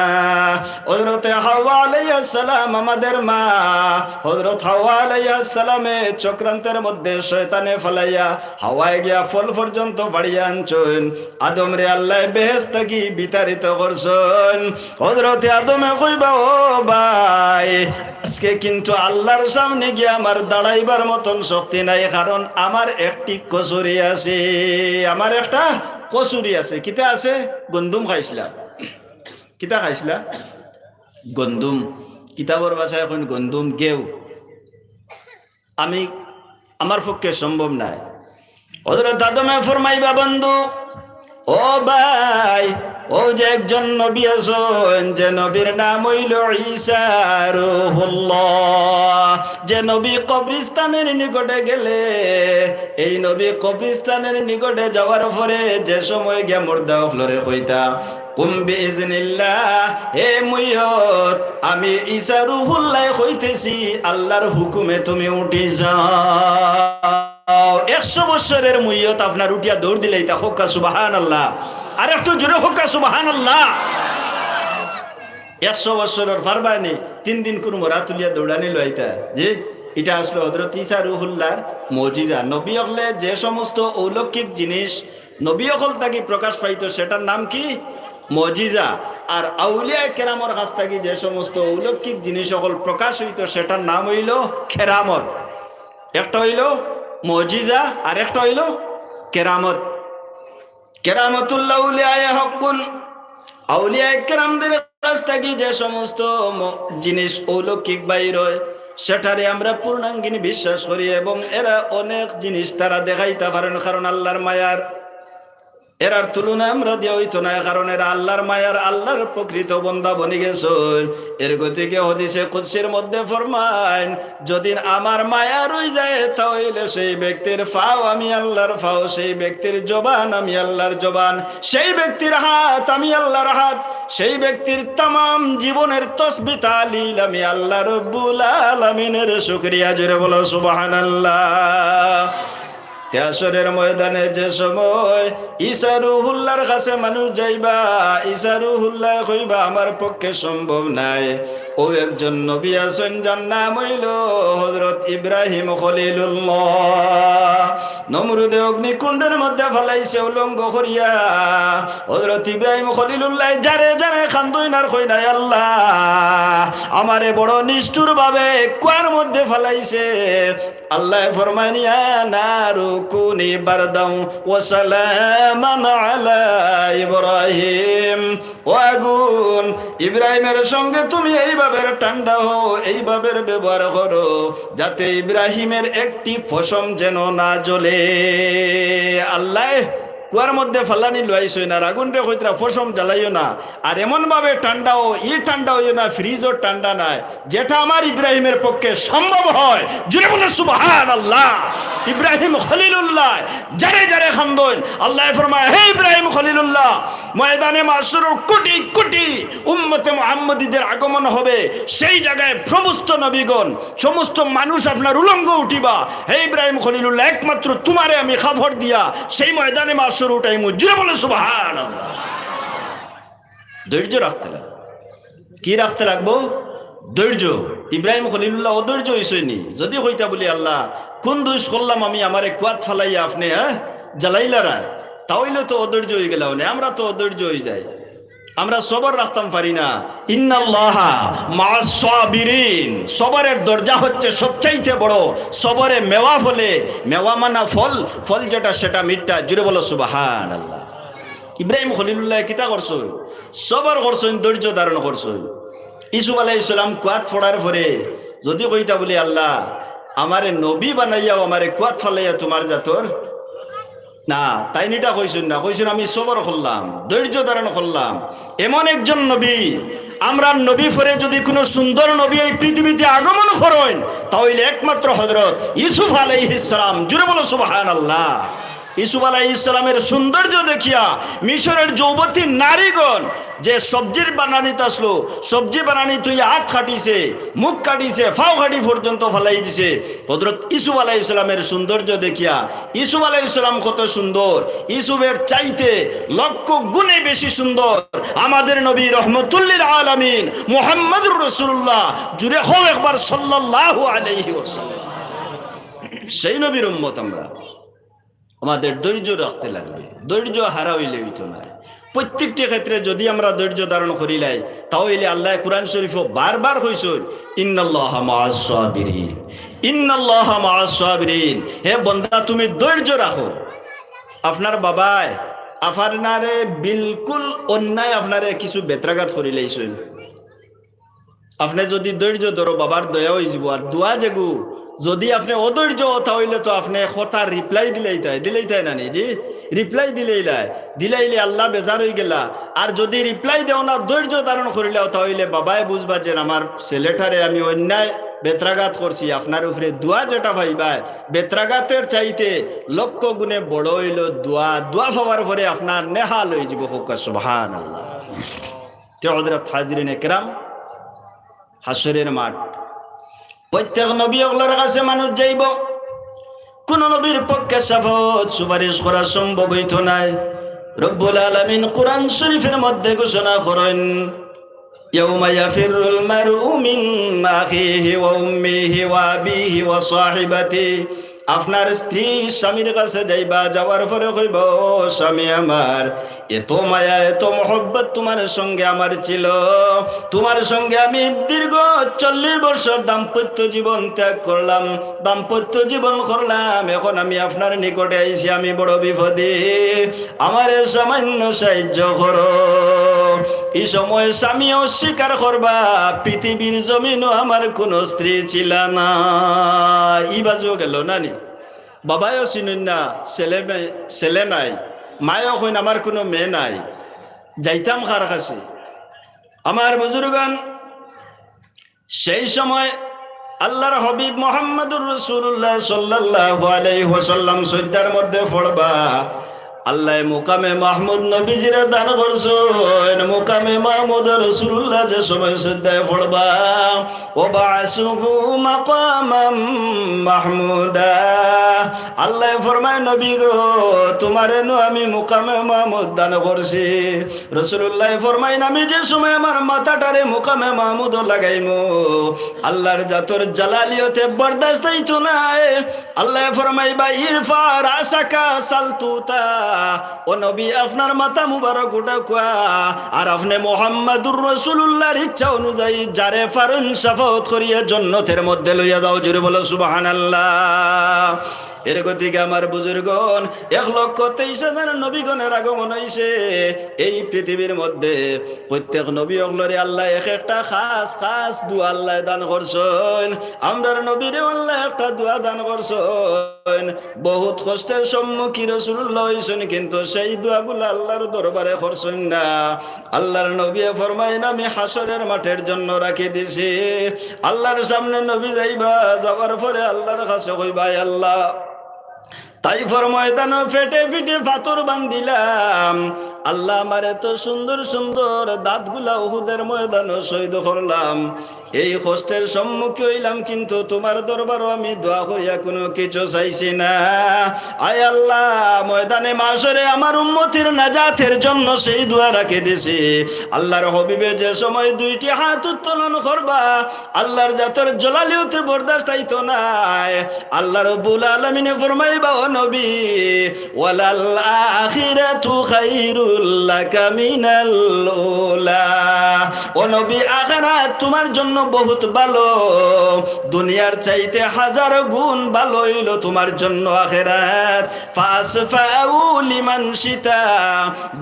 Speaker 1: হযরতে হাওয়া আলাইহিস সালাম, আমাদের মা হযরত হাওয়া আলাইহিস সালামে চক্রান্তের মধ্যে শয়তানে ফলাইয়া হাওয়ায় গিয়া ফল পর্যন্ত বাড়িয়ে আনছেন। আদম রে আল্লাহ বেহেশত কি বিতাড়িত করছেন। হযরতে আদমে কইবা, ও ভাই, আজকে কিন্তু আল্লাহর সামনে গিয়ে আমার দাঁড়াইবার মতন শক্তি নাই, কারণ আমার একটি কসুরি আছে, আমার একটা কসুরি আছে। কিতা আছে? গন্দুম খাইছিলা। কিতা খাইছিলা? গন্দুম। কিতাবর ভাষায় এখন গন্দুম, গেও। আমি আমার পক্ষে সম্ভব নাই। হযরত আদমে ফরমাইবা, বন্ধু, ও ভাই, ও যে একজন নবী আছেন, যে নবীর নাম হইল ঈসা রূহুল্লাহ, যে নবী কবরস্থানের নিকটে গেলে, এই নবী কবরস্থানের নিকটে যাওয়ার পরে যে সময় গিয়া মুর্দা হলরে কইতা, কুম বিইজনিল্লাহ, হে মুইয়ত, আমি ঈসা রূহুল্লাহ কইতেছি, আল্লাহর হুকুমে তুমি উঠি যাও। 100 বছরের মুইয়ত আপনার উঠিয়া দৌড় দিলেই তা হোক্কা সুবহানাল্লাহ। আর একটু জোরে হোক্কা সুবহানাল্লাহ। 100 বছরের পারবানি 3 দিন কোন মরা তুলিয়া দৌড়ানি লইতা যে এটা আসলে হযরত ঈসা রুহুল্লাহর মুজিজা। নবী হলে যে সমস্ত অলৌকিক জিনিস নবী হল তাকে প্রকাশ পাইতো সেটার নাম কি? মুজিজা। আর আউলিয়া কেরামর কাছ থেকে যে সমস্ত অলৌকিক জিনিস সকল প্রকাশ হইতো সেটার নাম হইল কেরামত। একটা হইল মুজিজা আর একটা হইল কেরামত। কেরামতুল্লাহ আউলিয়া হকুন, আউলিয়া কেরামদের কাছ থেকে যে সমস্ত জিনিস অলৌকিক বাইর হয় সেটারে আমরা পূর্ণাঙ্গিনী বিশ্বাস করি এবং এরা অনেক জিনিস তারা দেখাইতে পারেন, কারণ আল্লাহর মায়ার এরার তুলনা আমরা দিয়ে হইতো না, কারণ এরা আল্লাহর মায়ার আল্লাহর প্রকৃত বন্দা বনি গেছে। এর গতিকে হদিসে কুদসির মধ্যে ফরমায়, যদি আমার মায়া রই যায় তাহলে সেই ব্যক্তির ফাও আমি আল্লাহর ফাও, সেই ব্যক্তির জবান আমি আল্লাহর জবান, সেই ব্যক্তির হাত আমি আল্লাহর হাত, সেই ব্যক্তির তামাম জীবনের তসবিহ তাহলিল আমি আল্লাহ রব্বুল আলামিনের শুকরিয়া। জোরে বলো সুবহানাল্লাহ। হাসরের ময়দানে যে সময় ঈসা রুহুল্লাহর কাছে মানুষ যাইবা, ঈসা রুহুল্লাহ কইবা আমার পক্ষে সম্ভব নাই। ও একজন নবী আছেন যার নাম হইল হযরত ইব্রাহিম খলিলুল্লাহ। নমরুদে অগ্নিকুণ্ডের মধ্যে ফেলাইছে উলঙ্গ করিয়া। হযরত ইব্রাহিম খলিলুল্লাহ যারে যারে খান্দইনার কই নাই আল্লাহ আমারে বড় নিষ্ঠুর ভাবে কুয়ার মধ্যে ফেলাইছে। আল্লাহ ফরমানিয়া নারু কুনি বারদাও ওয়া সালামান আলা ইব্রাহিম, ও আগুন ইব্রাহিমের সঙ্গে তুমি এইভাবে ঠান্ডা হও, এইভাবে ব্যবহার করো যাতে ইব্রাহিমের একটি পশম যেন না জ্বলে। আল্লাহ কুয়ার মধ্যে ফালানি লইছই না, আগুনটা কইতরা পশম জ্বালাইও না, আর এমন ভাবে ঠান্ডাও ই ঠান্ডা হইও না ফ্রিজও ঠান্ডা নাই, যেটা আমার ইব্রাহিমের পক্ষে সম্ভব হয়। জুড়ে বলে সুবহানাল্লাহ। ইব্রাহিম খলিলুল্লাহ যারে যারে খান্দন আল্লাহ ফরমায়, হে ইব্রাহিম খলিলুল্লাহ ময়দানে মাশরুর কোটি কোটি উম্মতে মুহাম্মদীদের আগমন হবে, সেই জায়গায় সমস্ত নবীগণ সমস্ত মানুষ আপনার উলঙ্গ উঠিবা। হে ইব্রাহিম খলিলুল্লাহ একমাত্র তোমারে আমি খবর দিয়া সেই ময়দানে মাশরুর উঠাইমু। জুড়ে বলে সুবহানাল্লাহ। ধৈর্য রাখতে লাগবে। কি রাখতে লাগবো? ধৈর্য। ইব্রাহিম খলিলুল্লাহ অধৈর্য হইসইনি। যদি হইতা বলি আল্লাহ কোন দোষ করলাম আমি, আমারে কুয়াত ফালাইয়া আপনি জ্বালাইলারা, তাহলে তো অধৈর্য হয়ে গেল। আমরা তো অধৈর্য হয়ে যাই, আমরা সবর রাখতাম পারি না। ইন্নাল্লাহা মা'আস সাবিরিন, সবরের দরজা হচ্ছে সবচাইতে বড়। সবরে মেওয়া ফলে, মেওয়া মানা ফল, ফল যেটা সেটা মিঠা। জুড়ে বলো সুবহানাল্লাহ। ইব্রাহিম খলিলুল্লাহ কিতা করছো? সবর করছেন, ধৈর্য ধারণ করছেন। ইসুফ আলাইহিস সালাম কুয়াত ফোড়ার পরে যদি কইতা বলি আল্লাহ আমারে নবী বানাইয়াও আমারে কুয়াত ফালাইয়া তোমার জাতর না, তাই নিটা কইছেন না, কইছেন আমি সবর করলাম, ধৈর্য ধারণ করলাম। এমন একজন নবী, আমরা নবী ফরে যদি কোনো সুন্দর নবী এই পৃথিবীতে আগমন করেন তাহলে একমাত্র হযরত ইউসুফ আলাইহিস সালাম। জুড়ে বলো সুবহানাল্লাহ। ইউসুফ আলাইহিস সালামের সৌন্দর্য দেখিয়া মিশরের যুবতী নারীগণ যে সবজির বানানিতে আসলো, সবজি বানানি তুই হাত কাটিছে, মুখ কাটিছে, ফাও কাটি পর্যন্ত ফালাই দিছে। হযরত ইউসুফ আলাইহিস সালামের সৌন্দর্য দেখিয়া ইউসুফ আলাইহিস সালাম কত সুন্দর, ইউসুফের চাইতে লক্ষ গুণে বেশি সুন্দর আমাদের নবী রহমতুল্লিল আলামিন মুহাম্মদুর রাসূলুল্লাহ। জুড়ে হও একবার সাল্লাল্লাহু আলাইহি ওয়াসাল্লাম। সেই নবীর উম্মত আমরা। আমাদের ধৈর্য রাখতে লাগবে, ধৈর্য হারা হইলে হইতো না। প্রত্যেকটি ক্ষেত্রে যদি আমরা ধৈর্য ধারণ করিলাই তাহলে আল্লাহ কুরআন শরীফও বারবার কইছেন ইন্নাল্লাহা মা'আস সাবিরিন, ইন্নাল্লাহা মা'আস সাবিরিন। হে বান্দা তুমি ধৈর্য রাখো। আপনার বাবায় আপনারে বিলকুল অন্যায় আপনারে কিছু বেত্রাঘাত করিলাইছেন, আপনি যদি ধৈর্য ধরো বাবার দয়া হয়ে যাব। আর দোয়া যেগু যদি আপনি অধৈর্য তাহলে তো আপনি কথার রিপ্লাই দিলেই না জি রিপ্লাই দিলাইলে আল্লাহ বেজার হয়ে গেলা। আর যদি রিপ্লাই দেও না ধৈর্য ধারণ করিলাও তাহলে বাবায় বুঝবা যে আমার ছেলেটারে আমি অন্যায় বেত্রাঘাত করছি। আপনার উপরে দোয়া যেটা ভাইবাই বেত্রাঘাতের চাইতে লক্ষ গুণে বড় হইল দোয়া। দোয়া পাওয়ার পরে আপনার নেহাল হয়ে যাব। সুবহানাল্লাহ। তে হযরত হাজিরিন একরাম, হাসরের মাঠ প্রত্যেক নবী ওগুলোর কাছে মানুষ যাইব। কোন নবীর পক্ষে শাফাত সুপারিশ করা সম্ভব হইতো নাই। রব্বুল আলামিন কোরআন শরীফের মধ্যে ঘোষণা করেন ইয়াউমা ইয়াফিরুল মারউ মিন আখিহি ওয়া উম্মিহি ওয়া আবিহি ওয়া সাহিবাতিহি। আপনার স্ত্রী স্বামীর কাছে যাইবা, যাওয়ার পরে কইব, ও স্বামী আমার, এত মায়া এত মহব্বত তোমার সঙ্গে আমার ছিল, তোমার সঙ্গে আমি দীর্ঘ 40 বছর দাম্পত্য জীবন ত্যাগ করলাম, দাম্পত্য জীবন করলাম, এখন আমি আপনার নিকটে আইছি, আমি বড় বিপদে, আমার সামান্য সাহায্য করো। এই সময় স্বামী অস্বীকার করবা, পৃথিবীর জমিনও আমার কোনো স্ত্রী ছিল না। ই বাজও গেল না নি, বাবাও চিনুন না, ছেলে নাই, মায়ও কইন আমার কোনো মেয়ে নাই, যাইতাম কার কাছে? আমার বুজুর্গান, সেই সময় আল্লাহর হাবিব মুহাম্মদুর রাসূলুল্লাহ সাল্লাল্লাহু আলাইহি ওয়াসাল্লাম সজ্জার মধ্যে পড়বা, আল্লাহ মুকামে মাহমুদ নবীজিরা দান করছেন, মুকামে মাহমুদ রাসূলুল্লাহ যে সময় সজ্জায় পড়বা, ও বাসুহু মাকামাম মাহমুদা, আল্লাহ ফরমায় নবী গো তোমারে নো আমি মুকামে মাহমুদ দান করছি। রাসূলুল্লাহ ফরমায় আমি যে সময় আমার মাথাটারে মুকামে মাহমুদ লাগাইমু, আল্লাহর জাতর জালালিয়তে বরদাস্ত হইতো না। আল্লাহ ফরমাইবা ইরফা রাসাকা সালতুতা, ও নবী আপনার মাথা মুবারক উঠাকুয়া, আর আপনি মুহাম্মাদুর রাসূলুল্লাহর ইচ্ছা অনুযায়ী যারে পারেন শাফাত করিয়া জান্নাতের মধ্যে লইয়া দাও। জোরে বলো সুবহানাল্লাহ। এর গতিকে আমার বুজুর্গণ 1,23,000 নবীগণের আগমন হইছে এই পৃথিবীর মধ্যে। প্রত্যেক নবী অগলরে আল্লাহ এক একটা খাস খাস দোয়া আল্লাহ দান করছেন। আমরার নবীরে আল্লাহ একটা দোয়া দান করছেন। বহুত কষ্টের সম্মুখীন রাসূলুল্লাহ হইছেন, কিন্তু সেই দোয়াগুলো আল্লাহর দরবারে করছেন না। আল্লাহর নবী ফরমাইন আমি হাসরের মাঠের জন্য রাখি দিছি। আল্লাহর সামনে নবী যাইবা, যাওয়ার পরে আল্লাহর কাছে কইবা আল্লাহ তাইফর ময়দান ফেটে ফিটে পাথর বান্ধিলাম, আল্লাহ আমার এত সুন্দর সুন্দর দাঁতগুলা উহুদের ময়দান শহীদ করলাম, এই কষ্টের সম্মুখীন হইলাম, কিন্তু তোমার দরবারও আমি দোয়া করিয়া কোনো কিছু চাইছি না। আয় আল্লাহ ময়দানে মাশরে আমার উম্মতির নাজাতের জন্য সেই দোয়া রাখে দিছি। আল্লাহর হবিবে যে সময় 2টি হাত উত্তোলন করবা, আল্লাহর জাতের জলালিয়তে বরদাস্ত হইতো না। আল্লাহ রাব্বুল আলামিন ফরমাইবা ও নবী ওয়ালাল আখিরাতু খায়রুল লাকা মিনাল উলা, ও নবী আখিরাত তোমার জন্য বহুত ভালো, দুনিয়ার চাইতে 1000 গুণ ভালো হইল তোমার জন্য আখিরাত। ফাসফাউ লিমান শিতা,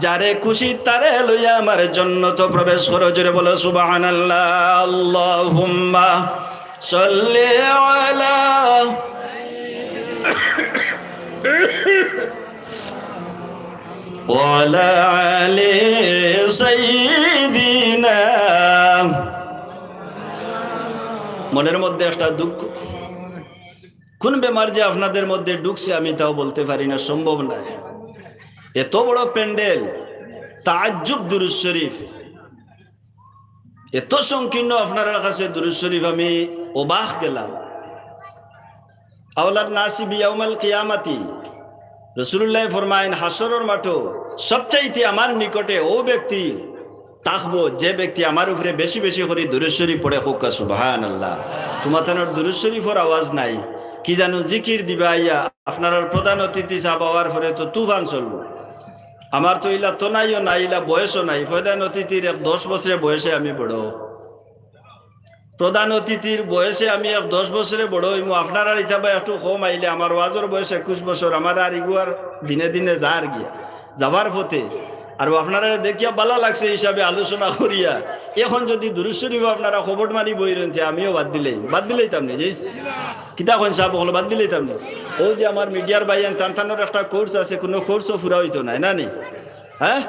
Speaker 1: যারে খুশি তারে লইয়া আমার জান্নাত প্রবেশ করো। জোরে বলো সুবহানাল্লাহ। আল্লাহুম্মা সাল্লি আলা ওয়ালা আলি সাইয়্যিদিনা। মনের মধ্যে একটা দুঃখ, কোন বেমার যে আপনাদের মধ্যে ঢুকছে আমি তাও বলতে পারি না, সম্ভব না। এত বড় প্যান্ডেল, তাআজ্জুব দুরূদ শরীফ, এত সংকীর্ণ আপনার কাছে দুরূদ শরীফ, আমি অবাক গেলাম। আওলাদ নাসি বিয়াউমাল কিয়ামাতি, রাসূলুল্লাহ ফরমায়েন হাসরের মাঠে সবচাইতে আমার নিকটে ও ব্যক্তি থাকবো যে ব্যক্তি আমার উপরে বেশি বেশি করে দুরূদ শরীফ পড়ে। হোক সুবহানাল্লাহ। তোমার তানোর দুরূদ শরীফের আওয়াজ নাই, কি জানো জিকির দিবা আইয়া আপনার প্রধান অতিথি সাহেব হওয়ার পরে তো তুফান চলবো। আমার তো ইলা তো নাইও না, ইলা বয়সও নাই। প্রধান অতিথির 10 বছরের বয়সে আমি বড়, প্রধান অতিথির বয়সে আমি 10 বছরে বড় হইমু। আপনারা ইতাবা একটু কম আইলে, আমার ওয়াজর বয়স 21 বছর, আমার আর ইগুয়ার দিনে দিনে যার গিয়া যাবার পথে। আর আপনারা দেখিয়া ভালো লাগছে হিসাবে আলোচনা করিয়া, এখন যদি দুরূদ শরীফ আপনারা খবর মারি বইরেন, আমিও বাদ দিলেইতাম নি। জি কিতা কইন সাহেব, হলো বাদ দিলেইতাম নি। ও যে আমার মিডিয়ার বাইয়ান টানটানোর একটা কোর্স আছে, কোনো কোর্সও ফুরা হইতো না, না নি? হ্যাঁ,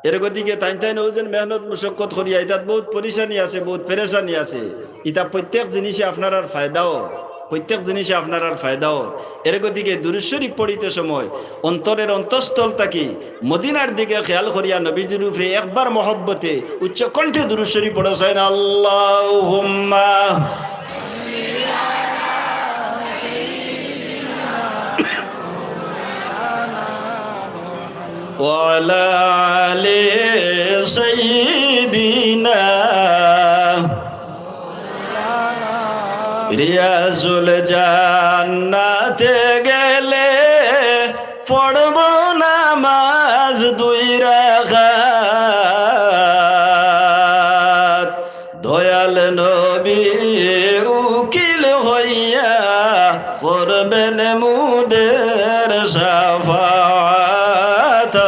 Speaker 1: এর গতিকে তাই ওজন মেহনত মুশক্কত করিয়া ইতাত বহুত পরিশানি আছে, বহুত পেরেশানি আছে। ইতা প্রত্যেক জিনিসে আপনার আর ফায়দাও, প্রত্যেক জিনিসে আপনার আর ফায়দাও। এর গতিকে দুরূদ শরীফ পড়িতে সময় অন্তরের অন্তঃস্থল থাকি মদিনার দিকে খেয়াল করিয়া নবীজির উপরে একবার মহব্বতে উচ্চ কণ্ঠে দুরূদ শরীফ পড়েছেন। আল্লাহুম্মা وعلى آل سيدنا রিয়াজুল জান্নাতে গেলে পড়ব নামাজ 2 রাকাত দয়াল নবী উকিল হইয়া করবেন মুদের শাফাত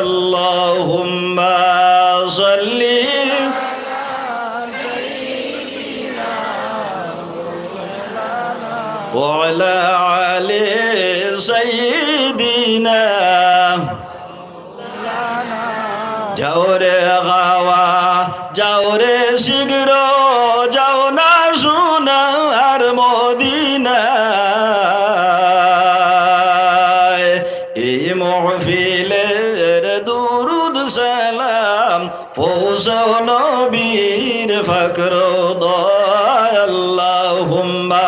Speaker 1: আল্লাহুম্মা সাল্লি وعلى آل سيدنا যাও রে গাওয়া যাও রে শীঘ্র যাও না সোনার মদিনায় এই মহফিলের দুরুদ সালাম পৌঁছাও নবীর ফকর দয় আল্লাহুম্মা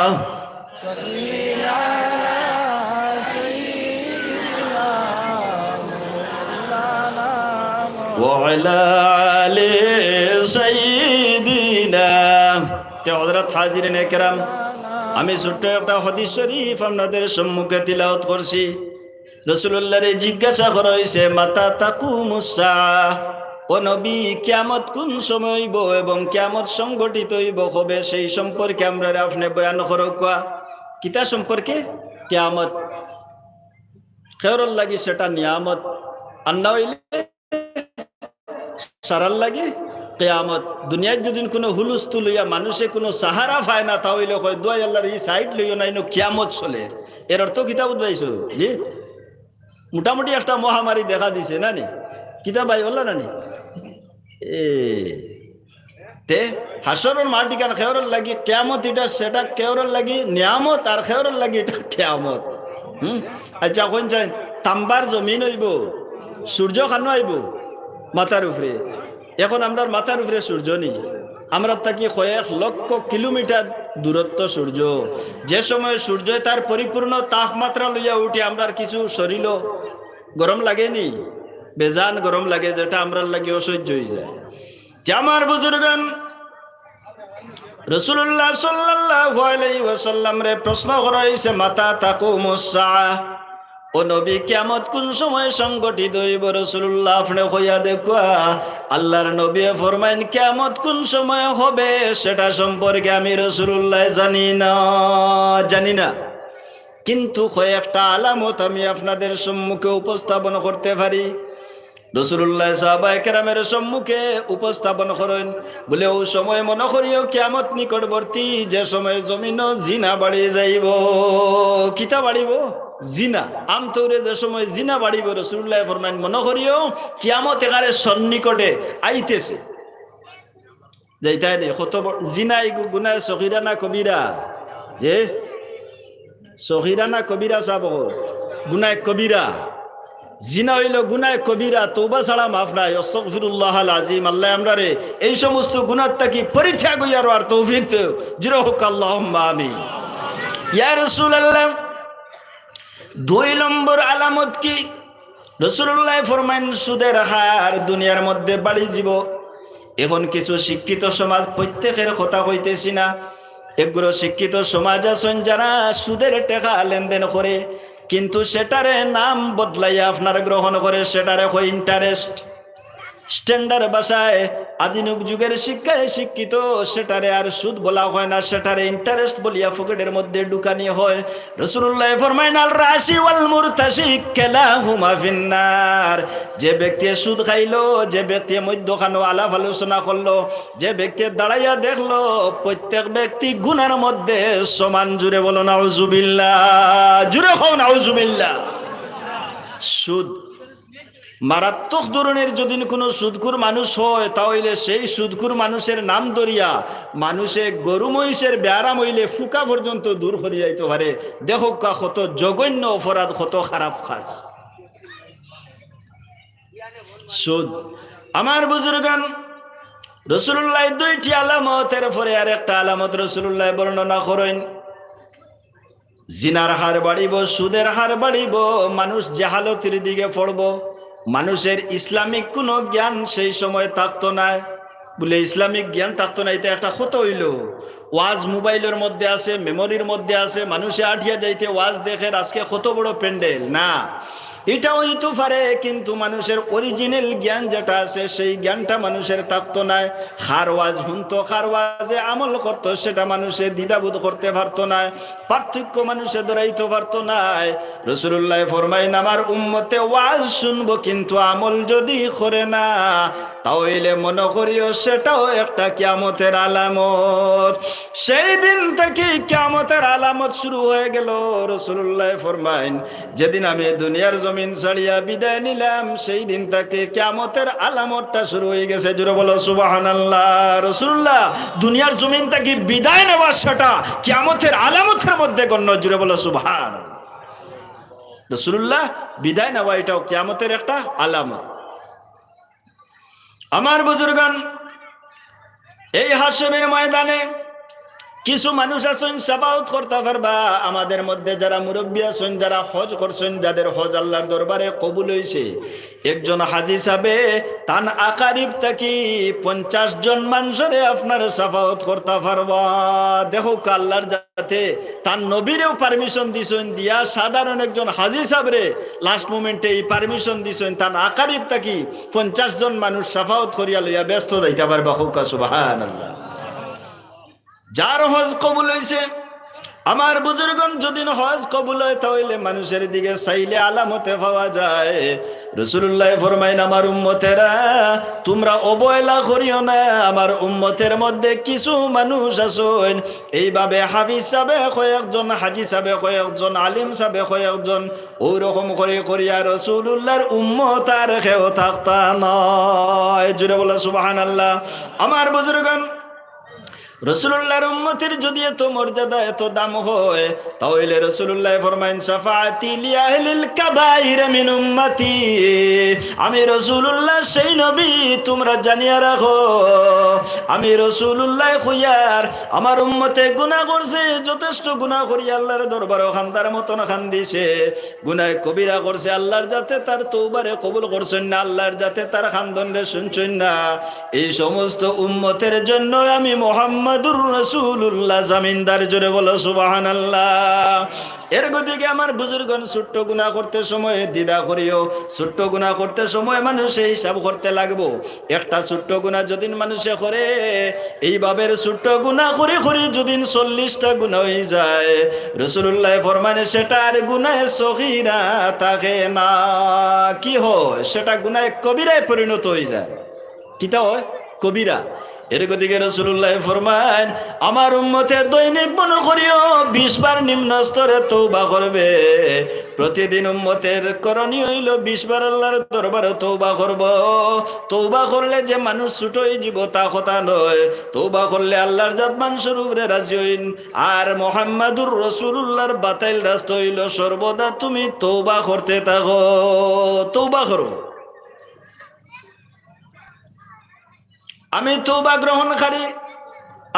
Speaker 1: وعلى آل سيدنا হযরত হাজিরিন একরাম আমি ছোট্ট একটা হাদিস শরীফ আপনাদের সম্মুখে তিলাওয়াত করছি রাসূলুল্লাহর জিজ্ঞাসা করা হয়েছে মাতা তাকুমুস সাআহ ও নবী কিয়ামত কোন সময় হইব এবং কিয়ামত সংগঠিত হইব হবে সেই সম্পর্কে আমরা আপনি বয়ান করো কোয়া কিতা সম্পর্কে কিয়ামত খেয়রুল লাগি সেটা নিয়ামত আন্না হইলে সারাল লাগে কিয়ামত দুনিয়ায় যদি কোনো হুলুস্থুল হইয়া মানুষে কোনো সাহারা পায় না তাহলে কয় দোয়া আল্লাহর এই সাইড লইও না ইনো কিয়ামত চলে এর অর্থ কিতাব উদ্ভাইছো জি মোটামুটি একটা মহামারী দেখা দিছে না নি কিতাব ভাই বললো না নি এ তে হাসরের মাটি কান খেয়রুল লাগি কিয়ামত এটা সেটা খেয়রুল লাগি নিয়ামত আর খেয়রুল লাগি এটা কিয়ামত আচ্ছা কোন চাই তাম্বার জমিন হইব সূর্য খানো আইব মাথার উপরে এখন আমরা মাথার উপরে সূর্য নেই আমরা থাকি কয়েক লক্ষ কিলোমিটার দূরত্ব সূর্য যে সময় সূর্য তার পরিপূর্ণ তাপমাত্রা লইয়া উঠে আমরা কিছু শরীর গরম লাগেনি বেজান গরম লাগে যেটা আমরা লাগে অসহ্য হয়ে যায় যে আমার বুজুর্গান রাসূলুল্লাহ সাল্লাল্লাহু আলাইহি ওয়াসাল্লাম রে প্রশ্ন করা হয়েছে মাতা তাকুমুস সাআহ ও নবী কিয়ামত কোন সময় সংগঠিত হইব রাসূলুল্লাহ আপনি কইয়া দেখো আল্লাহর নবী ফরমাইন কিয়ামত কোন সময় হবে সেটা সম্পর্কে আমি রাসূলুল্লাহ জানি না কিন্তু কয়েকটা আলামত আমি আপনাদের সম্মুখে উপস্থাপন করতে পারি রাসূলুল্লাহ সাহাবায়ে কেরামের সম্মুখে উপস্থাপন করেন বলে ও সময় মনে করিও কিয়ামত নিকটবর্তী যে সময় জমিন জিনা বাড়ি যাইব কিতা বাড়িব জিনা আমতৌরে যে সময় জিনা বাড়িব রাসূলুল্লাহ ফরমান মনে করিও কিয়ামত একারে সন্নিকটে আইতেছে যাইতাই নে কত জিনা গুনাহ সগীরা না কবিরা যে সগীরা না কবিরা সাব গুনাহ কবিরা জিনা হইল গুনাহ কবিরা তওবা ছাড়া মাফ নাই আস্তাগফিরুল্লাহাল আযীম আল্লাহ আমরারে এই সমস্ত গুনাহ থেকে পরিত্যাগ হইয়ার আর তৌফিক দাও জিরো হোক আল্লাহুম্মা আমিন ইয়া রাসূলুল্লাহ 2 নম্বর আলামত কি রাসূলুল্লাহ ফরমান সুদের হার দুনিয়ার মধ্যে বাড়ি যাব এখন কিছু শিক্ষিত সমাজ প্রত্যেকের কথা কইতেছি না এগুলো শিক্ষিত সমাজ আছেন যারা সুদের টাকা লেনদেন করে কিন্তু সেটারে নাম বদলাইয়া আপনার গ্রহণ করে সেটারে হয় ইন্টারেস্ট স্ট্যান্ডার্ড ভাষায় আধুনিক যুগের শিক্ষায় শিক্ষিত সেটারে আর সুদ বলা হয় না সেটারে ইন্টারেস্ট বলিয়া পকেটের মধ্যে ঢুকানি হয় রাসূলুল্লাহ ফরমায়েন আল রাশি ওয়াল মুরতাশি কালাহুমা ফিন্নার যে ব্যক্তি সুদ খাইলো যে ব্যক্তি মধ্যখানো আলাপ আলোচনা করলো যে ব্যক্তি দাঁড়াইয়া দেখলো প্রত্যেক ব্যক্তি গুনার মধ্যে সমান জুড়ে বলো নাউজুবিল্লাহ জুড়ে হও নাউজুবিল্লাহ সুদ মারাত্মক ধরনের যদি কোনো সুদখোর মানুষ হয় তাহলে সেই সুদখোর মানুষের নাম ধরিয়া মানুষে গরু মহিষের ব্যারাম হইলে ফুকা পর্যন্ত দূর করে যাইতে পারে দেখো কত জঘন্য অপরাধ কত খারাপ কাজ সুদ আমার বুজুর্গান রাসূলুল্লাহ 2টি আলামতের পরে আরেকটা আলামত রাসূলুল্লাহ বর্ণনা করেন জিনার হার বাড়িব সুদের হার বাড়িব মানুষ জাহালতের দিকে পড়ব মানুষের ইসলামিক কোনো জ্ঞান সেই সময় থাকতো না। বলে ইসলামিক জ্ঞান থাকতো না, এটা একটা ক্ষত হইল। ওয়াজ মোবাইলের মধ্যে আছে, মেমোরির মধ্যে আছে, মানুষে আঠিয়া যাইতে ওয়াজ দেখে আজকে কত বড় প্যান্ডেল না, এটাও হইতে পারে। কিন্তু মানুষের অরিজিনাল জ্ঞান যেটা আছে সেই জ্ঞানটা মানুষের থাকতো না। খার ওয়াজ শুনতো, খার ওয়াজে আমল করতো, সেটা মানুষে দ্বিধাবোধ করতে পারতো না, পার্থক্য মানুষে ধরাইতে পারতো না। রাসূলুল্লাহ ফরমাইন, আমার উম্মতে ওয়াজ শুনবো কিন্তু আমল যদি করে না, তাহলে মনে করিও সেটাও একটা কিয়ামতের আলামত। সেই দিন থেকে কিয়ামতের আলামত শুরু হয়ে গেল। রাসূলুল্লাহ ফরমাইন, যেদিন আমি দুনিয়ার জমিন ছাড়িয়া বিদায় নিলাম, সেই দিন থেকে কিয়ামতের আলামতটা শুরু হয়ে গেছে। জোরে বলো সুবহানাল্লাহ। রাসূলুল্লাহ দুনিয়ার জমিন থেকে বিদায় নেওয়া সেটা কিয়ামতের আলামতের মধ্যে গণ্য। জোরে বলো সুবহানাল্লাহ। রাসূলুল্লাহ বিদায় নেওয়া এটাও কিয়ামতের একটা আলামত। আমার বুজুর্গান, এই হাসরের ময়দানে কিছু মানুষ আছেন শাফাআত করতে পারবা। আমাদের মধ্যে যারা মুরব্বী আছেন, যারা হজ করছেন, যাদের হজ আল্লাহর দরবারে কবুল হয়েছে, একজন হাজি সাহেবে তান আকারিব থাকি 50 জন মানুষরে আপনার শাফাআত করতে পারবা। দেখো আল্লাহর যাতে তার নবীরেও পারমিশন দিছেন, দিয়া সাধারণ একজন হাজি সাহেবরে লাস্ট মোমেন্টে এই পারমিশন দিছেন, তান আকারিব থাকি 50 জন মানুষ শাফাআত করিয়া লইয়া ব্যস্ত যাইতে পারবা। হুকা সুবহানাল্লাহ। যার হজ কবুল হয়েছে, আমার বুজুর্গন যদি হজ কবুল হয় তাহলে মানুষের দিকে চাইলে আলামতে পাওয়া যায়। রাসূলুল্লাহ ফরমাইন, আমার উম্মতেরা তোমরা অবহেলা করিও না। আমার উম্মতের মধ্যে কিছু মানুষ আছেন এইভাবে হাফিজ সাহেবে কয়েকজন, হাজি সাহেবে কয়েকজন, আলিম সাহেবে কয়েকজন, ওই রকম করে করিয়া রাসূলুল্লাহর উম্মত আর কেউ থাকতা নয়। জুড়ে বলা সুবহানাল্লাহ। আমার বুজুর্গন, রাসূলুল্লাহর উম্মতের যদি এত মর্যাদা, এত দাম হয়, তাহলে রাসূলুল্লাহ ফরমাইন, শাফাআতি লি আহলিল কাবাইর মিন উম্মতি। আমি রাসূলুল্লাহ সেই নবী, তোমরা জানিয়া রাখো, আমি রাসূলুল্লাহ খুইয়ার আমার উম্মতে গুনাহ করছে, যথেষ্ট গুনাহ করি আল্লাহর দরবারে খান্দার মতন খান্দিছে। গুনাহ কবিরা করছে, আল্লাহর যাতে তার তওবারে কবুল করছেন না, আল্লাহর যাতে তার খানদনে শুনছেন না। এই সমস্ত উম্মতের জন্য আমি মুহাম্মাদুর রাসূলুল্লাহ জামিনদার। জোরে বলো সুবহানাল্লাহ। এর গতিকে আমার বুজুর্গণ, ছোট্ট গুনাহ করতে সময় দ্বিধা করিও। ছোট্ট গুনাহ করতে সময় মানুষে হিসাব করতে লাগবো। একটা ছোট্ট গুনাহ যদি মানুষে করে, এইভাবে ছোট্ট গুনাহ করে করে যদি 40টা গুনাহ হয়ে যায়, রাসূলুল্লাহ ফরমানে সেটা আর গুনাহ সগীরা থাকে না। কি হয়? সেটা গুনাহ কবিরায় পরিণত হয়ে যায়। কিতা হয়? কবিরা। এর গতিকে রাসূলুল্লাহ ফরমান, আমার উম্মতে দৈনিক মনে করিও 20 বার নিম্ন স্তরে তওবা করবে। প্রতিদিন উম্মতের করণীয় হইল 20 বার আল্লাহর দরবারে তওবা করব। তওবা করলে যে মানুষ ছোট হয়ে যাব তা কথা নয়। তওবা করলে আল্লাহর জাত মানুষের উপরে রাজি হইন। আর মুহাম্মাদুর রাসূলুল্লাহর বাতাইল রাস্তা হইল সর্বদা তুমি তওবা করতে থাকো। তওবা করো। আমি তওবা গ্রহণকারী।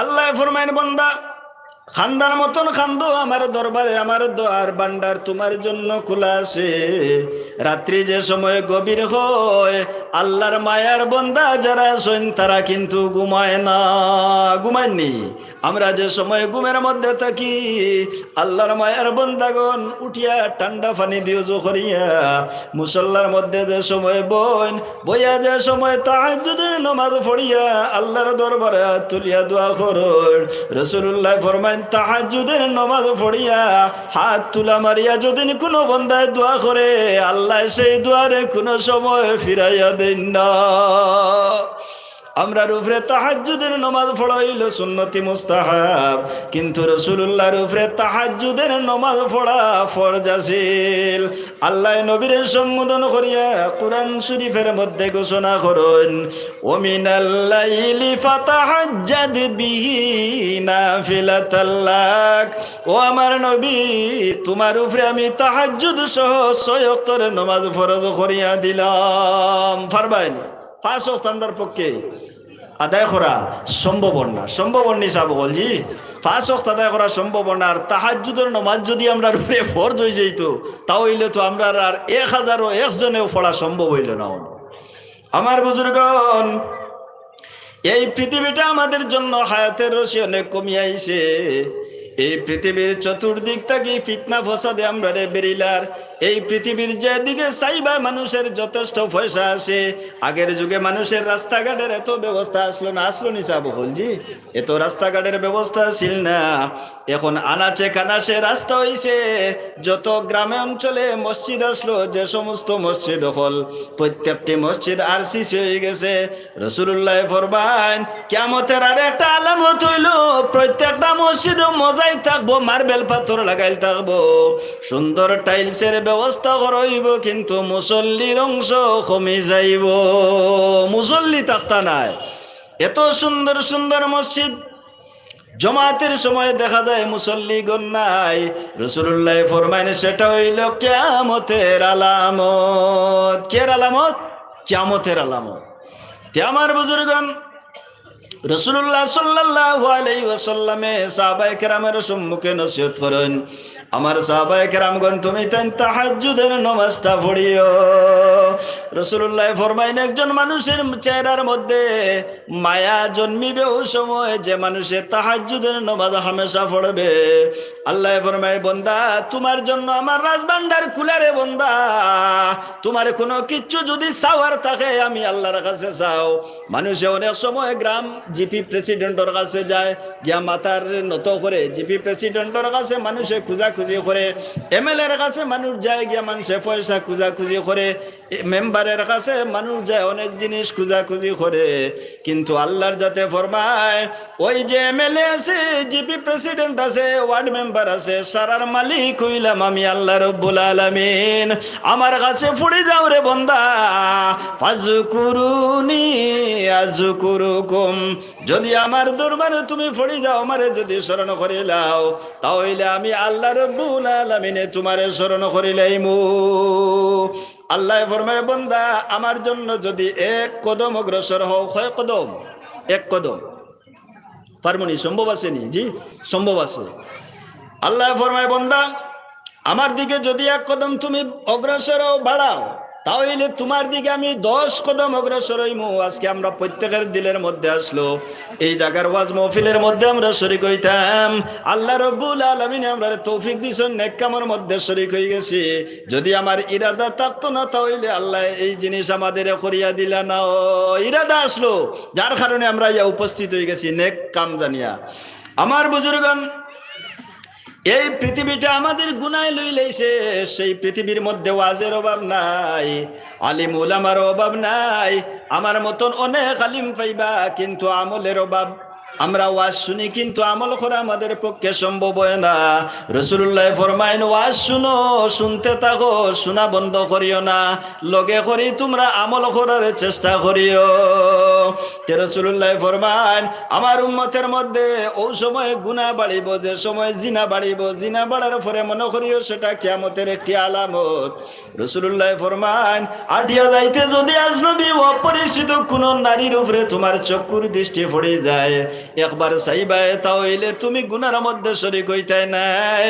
Speaker 1: আল্লাহ ফরমাইন, বান্দা খান্দার মতন খান্দো আমার দরবারে, আমার দোয়ার ভান্ডার তোমার জন্য খোলা আছে। রাত্রি যে সময় গভীর হয়, আল্লাহর মায়ার বান্দা যারা আছেন তারা কিন্তু ঘুমায় না। ঘুমায়নি? আমরা যে সময় ঘুমের মধ্যে থাকি, আল্লাহর মায়ার বান্দাগণ উঠিয়া ঠান্ডা পানি দিয়ে ওযু করিয়া মুসল্লার মধ্যে যে সময় বইয়া যে সময় তাহাজ্জুদের নামাজ পড়িয়া আল্লাহর দরবারে হাত তুলিয়া দোয়া করুন। রাসূলুল্লাহ ফরমায়, তাহাজ্জুদের নামাজ পড়িয়া হাত তুলা মারিয়া যদি কোনো বান্দায় দোয়া করে, আল্লাহ সেই দোয়ারে কোনো সময় ফিরাইয়া দেন না। আমরার উপরে তাহাজ্জুদের নামাজ পড়া হইল সুন্নতি মুস্তাহাব, কিন্তু রাসূলুল্লাহর উপরে তাহাজ্জুদের নামাজ পড়া ফরজ আছিল। আল্লাহ নবীর সম্বোধন করিয়া কুরআন শরীফের মধ্যে ঘোষণা করেন, ওয়া মিনাল লাইলি ফাতাহাজ্জাদ বিহি নাফিলাতাল লাক। ও আমার নবী, তোমার উপরে আমি তাহাজ্জুদ সহ 6 ওয়াক্তের নামাজ ফরজ করিয়া দিলাম। পারবেন? 5 ওয়াক্ত আমরার পক্ষে আদায় করা সম্ভব না, সম্ভব নি সাহেব বলছি 5 ওয়াক্ত আদায় করা সম্ভব না। আর তাহাজ্জুদের নামাজ যদি আমরা ফরজ হয়ে যাইত তাহলে তো আমরা আর 1001 জনেও পড়া সম্ভব হইল না। আমার বুজুর্গণ, এই পৃথিবীটা আমাদের জন্য হায়াতের রশি অনেক কমিয়ে আইছে। এই পৃথিবীর চতুর্দিক থেকে ফিতনা ফসাদে আমরা বেরিলার। এই পৃথিবীর যেদিকে চাইবা মানুষের যথেষ্ট পয়সা আছে। আগের যুগে মানুষের রাস্তাঘাটের এত ব্যবস্থা আসলো না, আসলো নি সাহেব বলছি, এত রাস্তাঘাটের ব্যবস্থা ছিল না। এখন আনাচে কানাচে রাস্তা হইছে। যত গ্রামে অঞ্চলে মসজিদ আসলো, যে সমস্ত মসজিদ হল প্রত্যেকটি মসজিদ আরসিসি হয়ে গেছে। রাসূলুল্লাহ ফরমান কিয়ামতের আর একটা আলামত হইল, প্রত্যেকটা মসজিদ মোজাইক থাকবো, মার্বেল পাথর লাগাইল থাকবো, সুন্দর টাইলসের ব্যবস্থা করইব, কিন্তু মুসল্লির অংশ কমে যাইব, মুসল্লি থাকতা নাই। এত সুন্দর সুন্দর মসজিদ, জমাতের সময় দেখা যায় মুসল্লিগণ নাই। রাসূলুল্লাহ ফরমায় সেটা হইল কিয়ামতের আলামত। কের আলামত? কিয়ামতের আলামত। তে আমার বুজুর্গণ, রাসূলুল্লাহ সাল্লাল্লাহু আলাইহি ওয়াসাল্লামে সাহাবায়ে কেরামের সম্মুখে নসিহত করেন, আমার সাহাবায়ে কেরামগণ তুমি তাহাজ্জুদের নামাজটা পড়িও। রাসূলুল্লাহ ফরমাইন একজন মানুষের চেহারার মধ্যে মায়া জন্মিবে ওই সময় যে মানুষের তাহাজ্জুদের নামাজ হামেশা পড়বে। আল্লাহ ফরমায় বান্দা তোমার জন্য আমার রাজভান্ডার খুলে রে বান্দা, তোমার কোনো কিচ্ছু যদি চাওয়ার থাকে আমি আল্লাহর কাছে চাও। মানুষে অনেক সময় গ্রাম জিপি প্রেসিডেন্টের কাছে যায়, গিয়া মাথার নত করে জিপি প্রেসিডেন্টের কাছে মানুষে খুঁজাখুঁজি করে, এমএলএর কাছে মানুষ যায় গিয়া মানুষে পয়সা খুঁজাখুঁজি করে, মেম্বারের কাছে মানুষ যায় অনেক জিনিস খুঁজাখুঁজি করে। কিন্তু আল্লাহর যাতে ফরমায় ওই যে এমএলএ আছে, জিপি প্রেসিডেন্ট আছে, ওয়ার্ড মেম্বার আছে, সারার মালিক হইলাম আমি আল্লাহ রব্বুল আলামিন। আমার কাছে পড়ে যাও রে বান্দা, ফাজকুরুনি আযকুরুকুম, যদি আমার দরবারে তুমি পড়ে যাও, আমারে যদি স্মরণ করে লাও, তাহলে আমি আল্লাহ রব্বুল আলামিনে তোমারে স্মরণ করিলাইমু। আল্লাহ ফরমায় বান্দা আমার জন্য যদি এক কদম অগ্রসর হও, কয় কদম? এক কদম পারমনি? সম্ভব আছে নি? জি সম্ভব আছে। আল্লাহ ফরমায় বান্দা আমার দিকে যদি এক কদম তুমি অগ্রসর হও, বাড়াও, তাহলে তোমার দিকে আমি 10 কদম অগ্রসর হইমু। আজকে আমরা প্রত্যেকের দিলের মধ্যে আসলো, এই জায়গার ওয়াজ মাহফিলের মধ্যে আমরা শরীক হইতাম। আল্লাহ রব্বুল আলামিন আমরা তৌফিক দিছেন, নেক কামের মধ্যে শরীক হয়ে গেছি। যদি আমার ইরাদা থাকতো না তাহলে আল্লাহ এই জিনিস আমাদের করিয়া দিলা না। ইরাদা আসলো যার কারণে আমরা ইয়া উপস্থিত হয়ে গেছি নেক কাম জানিয়া। আমার বুজুর্গণ, এই পৃথিবীটা আমাদের গুনায় লই লাইছে। সেই পৃথিবীর মধ্যে ওয়াজের অভাব নাই, আলিম উলামার অভাব নাই। আমার মতন অনেক আলিম পাইবা, কিন্তু আমলের অভাব। আমরা ওয়াজ শুনি কিন্তু আমল করা আমাদের পক্ষে সম্ভব হয় না। রাসূলুল্লাহ ফরমাইন ওয়াজ শুনো, শুনতে থাকো, শোনা বন্ধ করিও না, লগে করি তোমরা আমল করার চেষ্টা করিও। কে রাসূলুল্লাহ ফরমাইন আমার উম্মতের মধ্যে ওই সময় গুনাহ বাড়িব যে সময় জিনা বাড়িব, জিনা বাড়ার পরে মনে করিও সেটা কিয়ামতের একটি আলামত। রাসূলুল্লাহ ফরমাইন আটিয়া যাইতে যদি আজনবী অপরিচিত কোন নারীর উপরে তোমার চক্ষুর দৃষ্টি পড়ে যায়, একবার চাইবাই তাহলে তুমি গুনার মধ্যে শরীক হইতে নাই।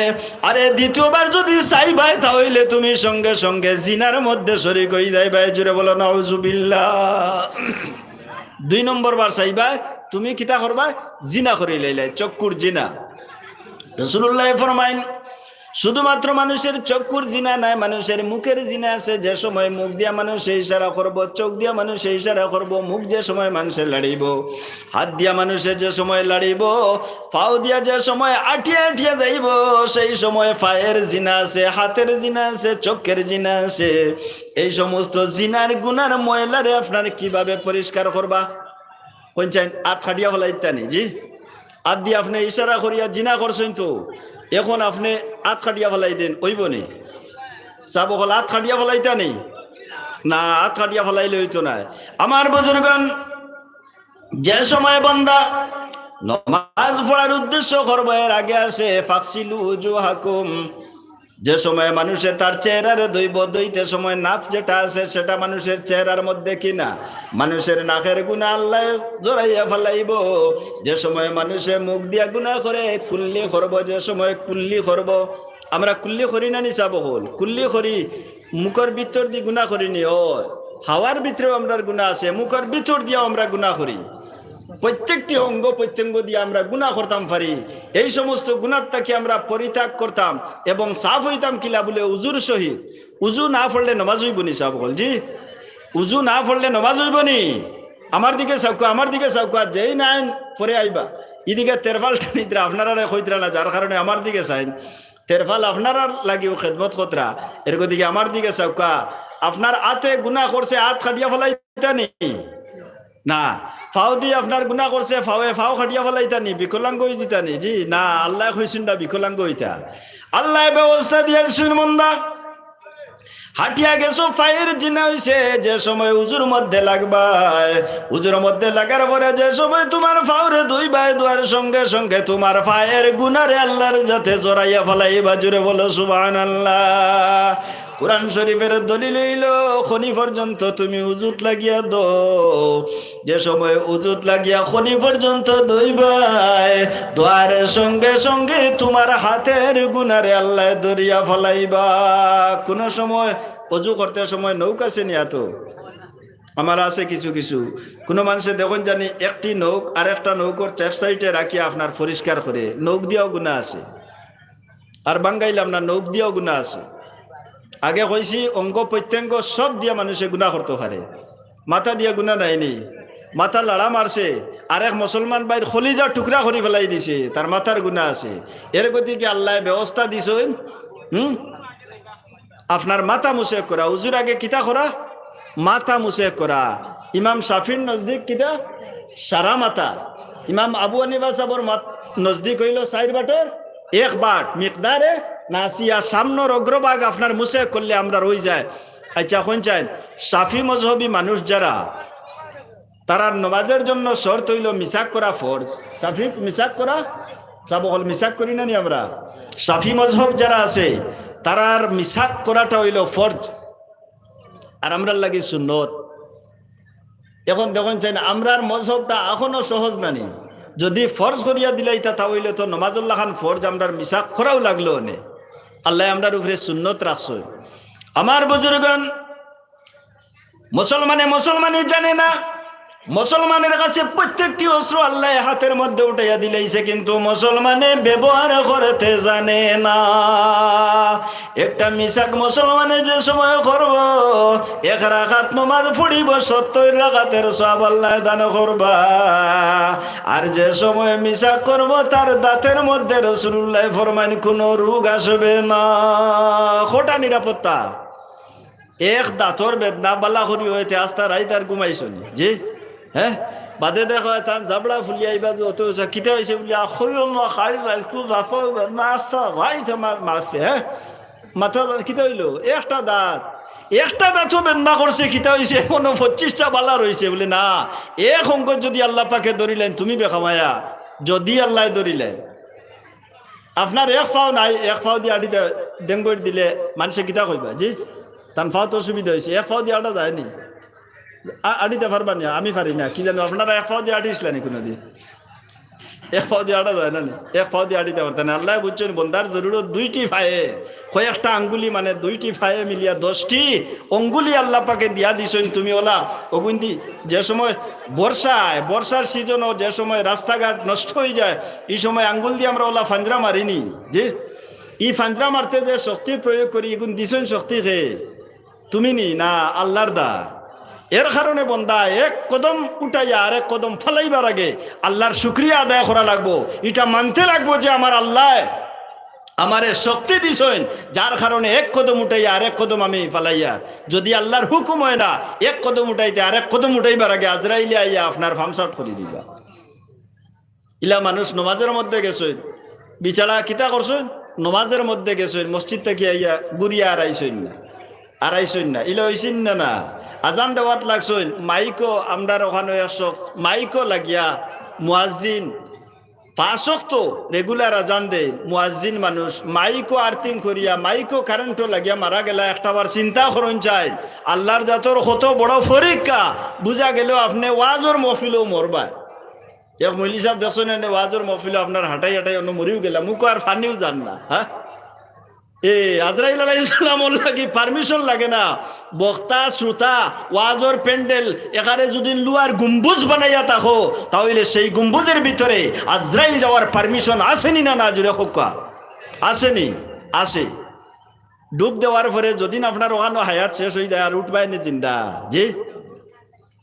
Speaker 1: আরে দ্বিতীয়বার যদি চাইবাই তাহলে তুমি সঙ্গে সঙ্গে জিনার মধ্যে শরীক হয়ে যাইবাই। জোরে বলো নাউজুবিল্লাহ। 2 নম্বর বার চাইবা তুমি কিতা করবা? জিনা করি লাইলাই, চক্ষুর জিনা। রাসূলুল্লাহ ফরমাইন শুধুমাত্র মানুষের চক্ষুর জিনা নাই, মানুষের মুখের জিনা আছে। যে সময় মুখ দিয়া মানুষে ইশারা করব, চোখ দিয়া মানুষে ইশারা করব, মুখ যে সময় মানুষের লাড়িব, হাত দিয়া মানুষে যে সময় লাড়িব, পাও দিয়া যে সময় আঠিয়া আঠিয়া যাইব, সেই সময় পায়ের জিনা আছে, হাতের জিনা আছে, চোখের জিনা আছে। এই সমস্ত জিনার গুনার ময়লারে আপনার কিভাবে পরিষ্কার করবা? কোন চাই আত খাটিয়া ফেলা ইত্যাদি। জি আত দিয়ে আপনি ইশারা করিয়া জিনা করছেন, তো এখন আপনি আত খাটিয়া ফেলাই দেন, ওইব নি? চাব হল আত খাটিয়া ফেলাইতা নেই না, আত খাটিয়া ফেলাইলে হইতো না। আমার বুজুর্গণ, যে সময় বান্দা নামাজ পড়ার উদ্দেশ্য করবো, এর আগে আছে ফাকসিলু উজুহাকুম, যে সময় মানুষে তার চেহারারে ধুইব, ধুইতে সময় নাফ যেটা আছে সেটা মানুষের চেহারার মধ্যে কিনা মানুষের নাকের গুণা আল্লাহ জড়াইয়া ফেলাইব। যে সময় মানুষে মুখ দিয়া গুণা করে কুল্লি করব, যে সময় কুল্লি করব, আমরা কুল্লি করি না নিসা বহুল কুল্লি করি, মুখের ভিতর দিয়ে গুণা করিনি, ও হাওয়ার ভিতরেও আমরা গুণা আছে, মুখের ভিতর দিয়েও আমরা গুণা করি, প্রত্যেকটি অঙ্গ প্রত্যঙ্গ দিয়ে আমরা গুনাহ করতাম পারি। এই সমস্ত গুনাহ থেকে আমরা পরিত্যাগ করতাম এবং সাফ হইতাম কিলা বলে উজুর সহিত। উজু না পড়লে নমাজ হইব নি? সাহেব বল জি, উজু না পড়লে নমাজ হইব নি? আমার দিকে চাউকা, আমার দিকে চাউকা, যেই নাই পরে আইবা এদিকে তেরফালটা নিদ্রা আপনারা কইতরা না, যার কারণে আমার দিকে চাইন। তেরফাল আপনারা লাগিও খেদমত কতরা, এরকম দিকে আমার দিকে চাউকা। আপনার আতে গুনাহ করছে, আত খাটিয়া ফেলাইতা নি? না। ফাও দিয়ে আপনার গুনাহ করছে, ফাও খাটিয়া ফেলাইতা নি? বিকলাঙ্গ হয়ে দিতা নি? জি না, আল্লাহ কইছেন না বিকলাঙ্গ হইতা। আল্লাহ ব্যবস্থা দিয়েছেন মন্দা। হাটিয়া গেছো, ফায়ের জিনা হইছে, যে সময় উজুর মধ্যে লাগবাই, উজুর মধ্যে লাগার পরে যে সময় তোমার ফাওরে ধুইবাই, ধোয়ার সঙ্গে সঙ্গে তোমার ফায়ের গুনারে আল্লাহর যাতে জড়াইয়া ফেলাইবা। জুড়ে বলো সুবহানাল্লাহ। কুরআন শরীফের দলিল হইল খনি পর্যন্ত তুমি উজুত লাগিয়া দো, যে সময় উজুত লাগিয়া খনি পর্যন্ত দইবাই, দোয়ার সঙ্গে সঙ্গে তোমার হাতের গুনারে আল্লাহ দরিয়া ফলাইবা। কোন সময় অজু করতে সময় নৌকা আছে নিয়া? তো আমার আছে কিছু কিছু, কোনো মানুষে দেখুন জানি একটি নৌক আর একটা নৌকর ওয়েবসাইটে রাখিয়া আপনার পরিষ্কার করে, নৌক দিয়াও গুণা আছে। আর বাঙ্গাইলাম না, নৌক দিয়াও গুণা আছে। আগে কইছি অঙ্গ প্রত্যঙ্গ সব দিয়া মানুষে গুনাহ করতে পারে, মাথা দিয়া গুনাহ নাইনি। মাথা লাড়া মারছে, আর এক মুসলমান বাইর খলিজা টুকরা করে ফেলাই দিছে, তার মাথার গুনাহ আছে। এর গতিকে আল্লাহ ব্যবস্থা দিছেন আপনার মাথা মুছে করা। উজুর আগে কিতা করা? মাথা মুছে করা। ইমাম শাফির নজদিক কিতা? সারা মাথা। ইমাম আবু হানিফা সাহেবের নজদিক হইল 4 বাটের 1 বাট মিকদারে নাসিয়া, সামনের অগ্রভাগ আপনার মুছে করলে আমরা রই যায়। আচ্ছা কোন চাই সাফি মজহবী মানুষ যারা, তারা নমাজের জন্য শর্ত হইল মিসাক করা ফরজ। সাফি মিসাক করা, সাবকল মিসাক করি না নি আমরা? সাফি মজহব যারা আছে তারার মিসাক করাটা হইল ফরজ, আর আমরার লাগে সুন্নত। এখন দেখুন চাই না, আমরার মজহবটা এখনো সহজ নানি। যদি ফরজ করিয়া দিলাইতা তা হইলে তো নমাজুল্লাহ খান ফরজ আমরার মিসাক করাও লাগলো নে। আল্লাহ আমরার উপরে সুন্নত রাখছো। আমার বুজুর্গণ, মুসলমানে জানে না, মুসলমানের কাছে প্রত্যেকটি অস্ত্র আল্লাহ হাতের মধ্যে উঠাইয়া দিলাইছে, কিন্তু মুসলমানে ব্যবহার করতে জানে না। একটা মিসাক মুসলমানে যে সময় করব, 1 রাকাত নামাজ পড়িব, 70 রাকাতের সওয়াব আল্লাহ দান করবা। আর যে সময় মিসাক করব, তার দাঁতের মধ্যে রাসূলুল্লাহ ফরমান কোনো রোগ আসবে না। খোটা নিরাপত্তা। এক দাঁতর বেদনা বালা করি হইতে আস্তা রাইত আর ঘুমাইছনি জি হ্যাঁ, বাদে দেখো তার জাবড়া ফুলিয়া আইবা যে অত কিতা হয়েছে বলি খাই একটু দাঁতর বেদনা আসতা রাইত আমার মারছে। হ্যাঁ, মাথা কিতা হইলো? একটা দাঁতও বেদনা করছে, কিতা হয়েছে? কোনো 25টা বালা রয়েছে বলে না। এক অঙ্ক যদি আল্লাহ পাকে ধরিলেন তুমি বেখামায়া, যদি আল্লাহ ধরিলেন আপনার এক ফাও নাই, এক ফাও দিয়ে আড়িতে ডেঙ্গুর দিলে মানুষে কিতা কইবা জি তান ফাও তো অসুবিধা হয়েছে। এক ফাও দিয়ে আটা যায়নি, আড়িতে পারবা না? আমি পারি না, কি জানো আপনারা এক ফাও দিয়ে আটিসলেনি কোনোদিন? এক ফাও দিয়ে আটা যায় না, এক ফাও দিয়ে আটিতে পারতেন। আল্লাহ বুঝছেন বন্দার জরুরত 2টি ফায়ে, কয়েকটা আঙ্গুলি মানে 2টি ফায়ে মিলিয়া 10টি অঙ্গুলি আল্লাহ পাকে দিয়া দিছেন। তুমি ওলা অগুন্দি যে সময় বর্ষার সিজনও যে সময় রাস্তাঘাট নষ্ট হয়ে যায়, এই সময় আঙ্গুল দিয়ে আমরা ওলা ফাঞ্জরা মারিনি জি। এই ফাঞ্জরা মারতে যে শক্তি প্রয়োগ করি, এগুন দিছেন শক্তি খেয়ে তুমি নি না, আল্লাহর দা। এর কারণে বন্দা এক কদম উঠাইয়া আর এক কদম ফেলাইবার আগে আল্লাহর শুকরিয়া আদায় করা লাগবো। এটা মানতে লাগবো যে আমার আল্লাহ আমারে শক্তি দিছেন, যার কারণে এক কদম উঠাইয়া আর এক কদম আমি ফেলাইয়া। যদি আল্লাহর হুকুম হয় না, এক কদম উঠাইতে আর এক কদম উঠাইবার আগে আজরাইলে আইয়া আপনার ফার্মসাউট করে দিবা। ইলা মানুষ নমাজের মধ্যে গেছেন, বিচারা কিতা করছেন? নমাজের মধ্যে গেছেন, মসজিদ থেকে আইয়া গুড়িয়া আড়াইছেন না, ইলা হইছেন না। আজান দেওয়াত লাগছেন, মাইকও আমরা ওখানে মাইকও লাগিয়া মুয়াজ্জিন 5 ওয়াক্ত রেগুলার আজান দে মুয়াজ্জিন মানুষ মাইকো আর্থিং করিয়া মাইকো কারেন্টও লাগিয়া মারা গেলা একটাবার চিন্তা করুন চাই আল্লাহর জাতর কত বড় পরীক্ষা বুঝা গেল আপনি ওয়াজর মহফিলও মরবা এক মৌলী সাহেব দেখছেন ওয়াজর মহফিলও আপনার হাঁটাই হাঁটাই অন্য মরিও গেলাম মুখো আর ফানিও যান না হ্যাঁ আজরাইল আলাইহিস সালাম লাগি পারমিশন লাগে না বক্তা শ্রোতা ওয়াজর প্যান্ডেল এখানে যদি লুয়ার গম্বুজ বানাইয়া থাকো তাহলে সেই গম্বুজের ভিতরে আজরাইল যাওয়ার পারমিশন আসেনি না না জুড়ে হোকা আসেনি আসে ডুব দেওয়ার পরে যদি আপনার ওখানে হায়াত শেষ হয়ে যায় আর উঠবাই নি জিন্দা জি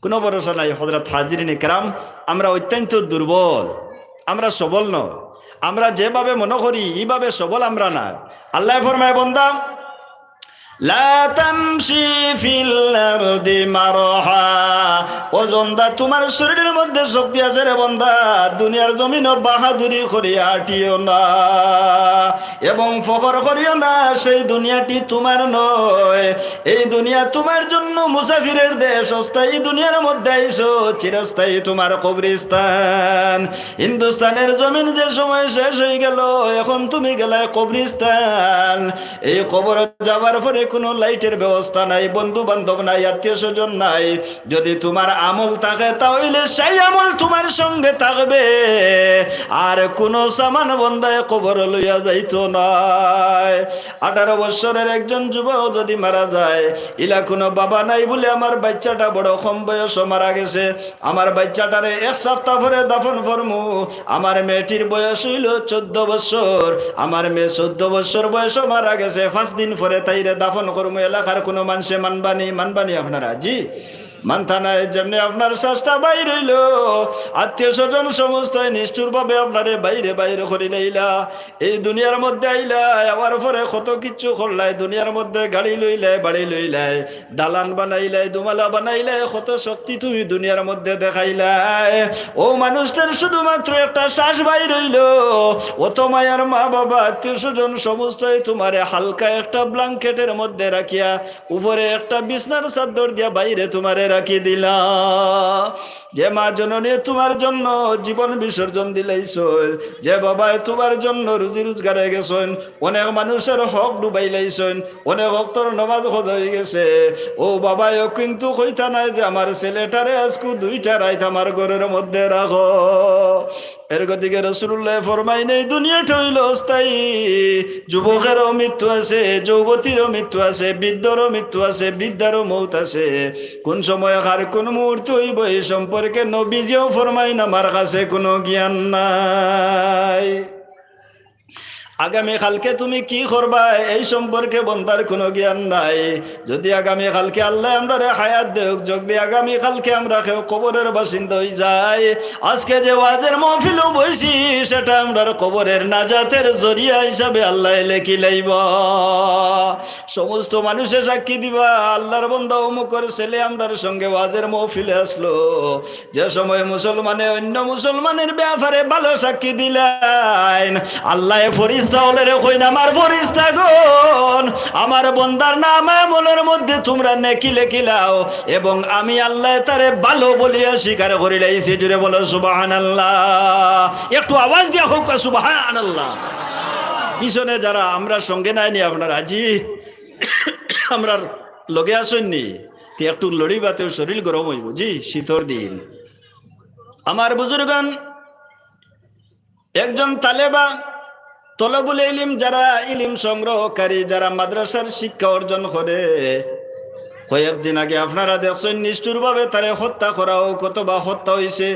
Speaker 1: কোনো ভরসা নাই হযরত হাজিরিন ইকরাম আমরা অত্যন্ত দুর্বল আমরা সবল নয় আমরা যেভাবে মনে করি এইভাবে সবল আমরা না আল্লাহ ফরমায় বান্দা লা তামশি ফিল আরদি মারহা ও বান্দা তোমার শরীরের মধ্যে শক্তি আছে রে বান্দা দুনিয়ার জমিনে বাহাদুরি করিয়া আটিও না এবং ফখর করিও না সেই দুনিয়াটি তোমার নয় এই দুনিয়া তোমার জন্য মুসাফিরের দেশ অস্থায়ী দুনিয়ার মধ্যে আইছো চিরস্থায়ী তোমার কবরস্থান হিন্দুস্তানের জমিন যে সময় শেষ হয়ে গেল এখন তুমি গেলায় কবরস্থান এই কবর যাওয়ার পরে কোনো লাইটের ব্যবস্থা নাই বন্ধু বান্ধব নাই আত্মীয় স্বজন নাই যদি তোমার আমল থাকে তাহলে সেই আমল তোমার সঙ্গে থাকবে আর কোন সামান বন্ধায় কবর লইয়া যাইতো নাই 18 বছরের একজন যুবক যদি মারা যায় ইলা কোনো বাবা নাই বলে আমার বাচ্চাটা বড় কম বয়স মারা গেছে আমার বাচ্চাটারে এক সপ্তাহ পরে দাফন করমু আমার মেয়েটির বয়স হইল 14 বছর আমার মেয়ে 14 বছর বয়স মারা গেছে 5 দিন পরে তাইরে দাফন করমু এলাকার কোনো মানুষে মানবানি আপনারা জি মানতা নাই যেমনি আপনার শ্বাসটা বাইর হইল আত্মীয় স্বজন সমস্ত নিষ্ঠুর ভাবে আপনারে বাইরে করিলাইলা এই দুনিয়ার মধ্যে আইলা আবার পরে কত কিছু করলাই দুনিয়ার মধ্যে গাড়ি লইলাই বাড়ি লইলাই দালান বানাইলাই দুমালা বানাইলাই কত শক্তি তুমি দুনিয়ার মধ্যে দেখাইলাই ও মানুষটার শুধুমাত্র একটা শ্বাস বাইর হইল অত মায়ার মা বাবা আত্মীয় স্বজন সমস্তই তোমারে হালকা একটা ব্ল্যাঙ্কেটের মধ্যে রাখিয়া উপরে একটা বিছনার চাদর দিয়া বাইরে তোমারে রাখি দিলা যে মা জননী তোমার জন্য জীবন বিসর্জন দিলাইছল যে বাবাই তোমার জন্য রুজি রোজগারে গেছেন অনেক মানুষের হক ডুবাইলাইছেন অনেক ভক্তর নামাজ খোঁজ হয়ে গেছে ও বাবাই কিন্তু কইতা নাই যে আমার ছেলেটারে আজকু 2টা রাত আমার ঘরের মধ্যে রাখো এর গতিকে রাসূলুল্লাহ ফরমাই নেই দুনিয়াটা হইল অস্থায়ী যুবকেরও মৃত্যু আছে যুবতীরও মৃত্যু আছে বৃদ্ধরও মৃত্যু আছে বৃদ্ধারও মৌত আছে কোন সময় আর কোন মুহূর্ত হইব এই সম্পর্কে নবীজিও ফরমাইন আমার কাছে কোনো জ্ঞান নাই আগামী কালকে তুমি কি করবা এই সম্পর্কে বন্দার কোনো জ্ঞান নাই যদি আগামী কালকে আল্লাহ আমরা হায়াত দেখ যদি আগামী কালকে আমরা কেউ কবরের বাসিন্দা হয়ে যাই আজকে যে ওয়াজের মাহফিলও বইছি সেটা আমরা কবরের নাজাতের জরিয়া হিসাবে আল্লাহ লেখি লাইব সমস্ত মানুষে সাক্ষী দিবা আল্লাহর বান্দা অমুকের ছেলে আমরার সঙ্গে ওয়াজের মাহফিলে আসলো যে সময় মুসলমানে অন্য মুসলমানের ব্যাপারে ভালো সাক্ষী দিলেন আল্লাহ ফরিস্তা হলে রে কইন আমার ফরিস্তাগণ আমার বান্দার নাম আমলের মধ্যে তোমরা নেকি লেখিলাও এবং আমি আল্লাহ তারে ভালো বলিয়া স্বীকার করিলাইছি জুড়ে বলো সুবহানাল্লাহ একটু আওয়াজ দিয়া হোক সুবহানাল্লাহ পিছনে যারা আমরা সঙ্গে নাইনি আপনারা জি আমরা লগে আসেননি একটু লড়িবাতেও শরীর গরম হইব জি শীতর দিন আমার বুজুর্গান একজন তালেবা তলবুল ইলম যারা ইলম সংগ্রহকারী যারা মাদ্রাসার শিক্ষা অর্জন করে কয়েকদিন আগে আপনারা দেখছেন নিষ্ঠুরভাবে তারে হত্যা করাও কতবা হত্যা হয়েছে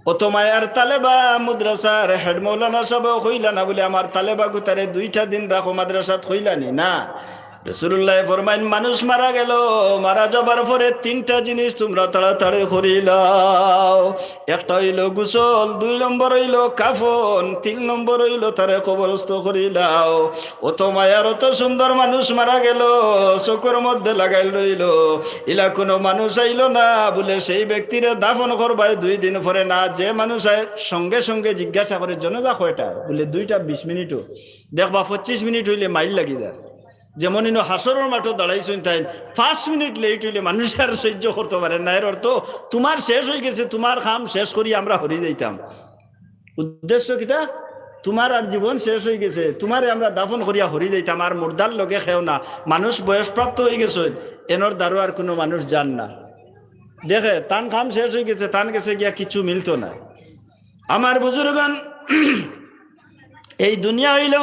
Speaker 1: কত মায়ার তালেবা মাদ্রাসার হেড মৌলানা সাহেব হইলা না বলে আমার তালেবা গুতারে 2টা দিন রাখো মাদ্রাসাত হইলানি না রাসূলুল্লাহ ফরমাইন মানুষ মারা গেল মারা যাবার পরে 3টা জিনিস তোমরা তাড়াতাড়ি করিলাও একটা হইল গোসল 2 নম্বর হইল কাফন 3 নম্বর হইল তারে কবরস্থ করিলাও অত মায়ার অত সুন্দর মানুষ মারা গেল চোখের মধ্যে লাগাইল রইল ইলা কোনো মানুষ আইল না বলে সেই ব্যক্তিরে দাফন করবাই 2 দিন পরে না যে মানুষ সঙ্গে সঙ্গে জিজ্ঞাসা করে জন্য দেখো এটা বলে 2টা 20 মিনিটও দেখবা 25 মিনিট হইলে মাইল লাগি যায় যেমন ইনো হাসরের মাঠে দাঁড়াইছেন তাই 5 মিনিট লেট হইলে মানুষ আর সহ্য করতে পারে না এর অর্থ তোমার শেষ হয়ে গেছে তোমার কাম শেষ করি আমরা হরি যাইতাম উদ্দেশ্য কিটা? তোমার আর জীবন শেষ হয়ে গেছে, তোমারে আমরা দাফন করিয়া হরি যাইতাম, আর মুর্দার লগে খেও না। মানুষ বয়সপ্রাপ্ত হয়ে গেছে, এনর দ্বারো আর কোনো মানুষ যান না। দেখে তান খাম শেষ হয়ে গেছে, তান গেছে গিয়া কিছু মিলতো না। আমার বুজুর্গান, এই দুনিয়া হইল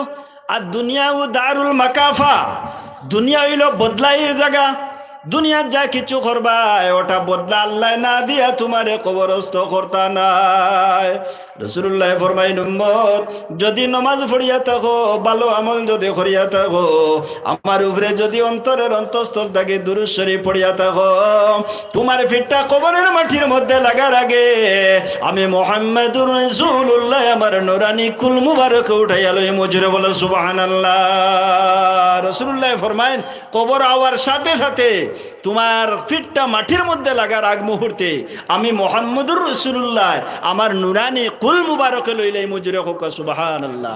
Speaker 1: আর দুনিয়া ও দারুল মাকাফা, দুনিয়া হইল বদলাইয়ের জায়গা। দুনিয়ার যা কিছু করবা ওটা বদলা আল্লাহ না দিয়া তোমারে কবরস্থ করতা নাই। রাসূলুল্লাহ ফরমাইন, উম্মত যদি নমাজ পড়িয়া থাকো, ভালো আমল যদি করিয়া থাকো, আমার উপরে যদি অন্তরের অন্তঃস্থল থেকে দুরূদ শরীফ পড়িয়া থাকো, তোমার ফিটটা কবরের মাটির মধ্যে লাগার আগে আমি মুহাম্মাদুর রাসূলুল্লাহ আমার নুরানি কুল মুবারক উঠাইয়া লই। মুজরে বলে সুবহানাল্লাহ। রাসূলুল্লাহ ফরমাইন, কবর আওয়ার সাথে সাথে তোমার ফিটটা মাটির মধ্যে লাগার আগ মুহূর্তে আমি মুহাম্মদুর রাসূলুল্লাহ আমার নুরানি কুল মুবারকে লইলে মুজরে হোক সুবহানাল্লাহ।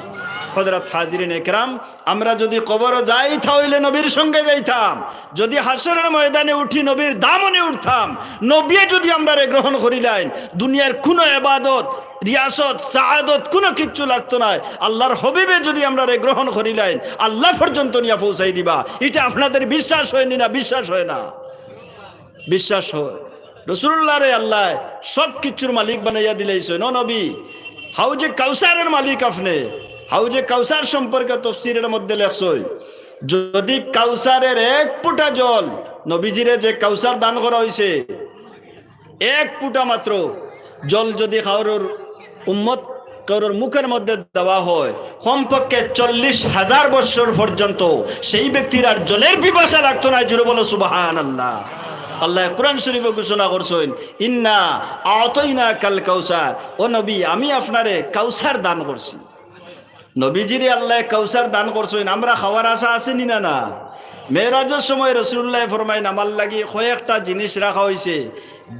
Speaker 1: হযরত হাজিরিন একরাম, আমরা যদি কবর যাই তাহলে নবীর সঙ্গে যাইতাম, যদি হাসরের ময়দানে উঠি নবীর দামনে উঠতাম। নবী যদি আমরা গ্রহণ করিলেন, দুনিয়ার কোনো ইবাদত রিয়াসত সাআদত কোনো কিচ্ছু লাগতো না। আল্লাহর হবিবে যদি আমরা গ্রহণ করিলেন, আল্লাহ পর্যন্ত নিয়ে পৌঁছাই দিবা। এটা আপনাদের বিশ্বাস হয়নি না? বিশ্বাস হয় না? বিশ্বাস হয়। রাসূলুল্লাহ রে আল্লাহ সব কিছুর মালিক বানাইয়া দিলেইছে। নবী হাউজে কাউসারের মালিক আপনি। হাউজে কাউসার সম্পর্কে তাফসীরের মধ্যে লেখছই, যদি কাউসারের এক ফুটা জল, নবীজিরে যে কাউসার দান করা হয়েছে, এক ফুটা মাত্র জল যদি কারোর উম্মত কারোর মুখের মধ্যে দেওয়া হয়, কমপক্ষে 40,000 বছর পর্যন্ত সেই ব্যক্তির আর জলের পিপাসা লাগতো না। জুড়ে বলো সুবহানাল্লাহ। আল্লাহ কোরআন শরীফে ঘোষণা করছেন, ইন্না আতাইনা কাল কাউসার। ও নবী, আমি আপনারে কাউসার দান করছি। নবীজিরে আল্লাহ কাউসার দান করছেন, আমরা খাওয়ার আশা আসেনি না? না। মেরাজের সময় রাসূলুল্লাহ ফরমাইন, আমার লাগি কয়েকটা জিনিস রাখা হয়েছে।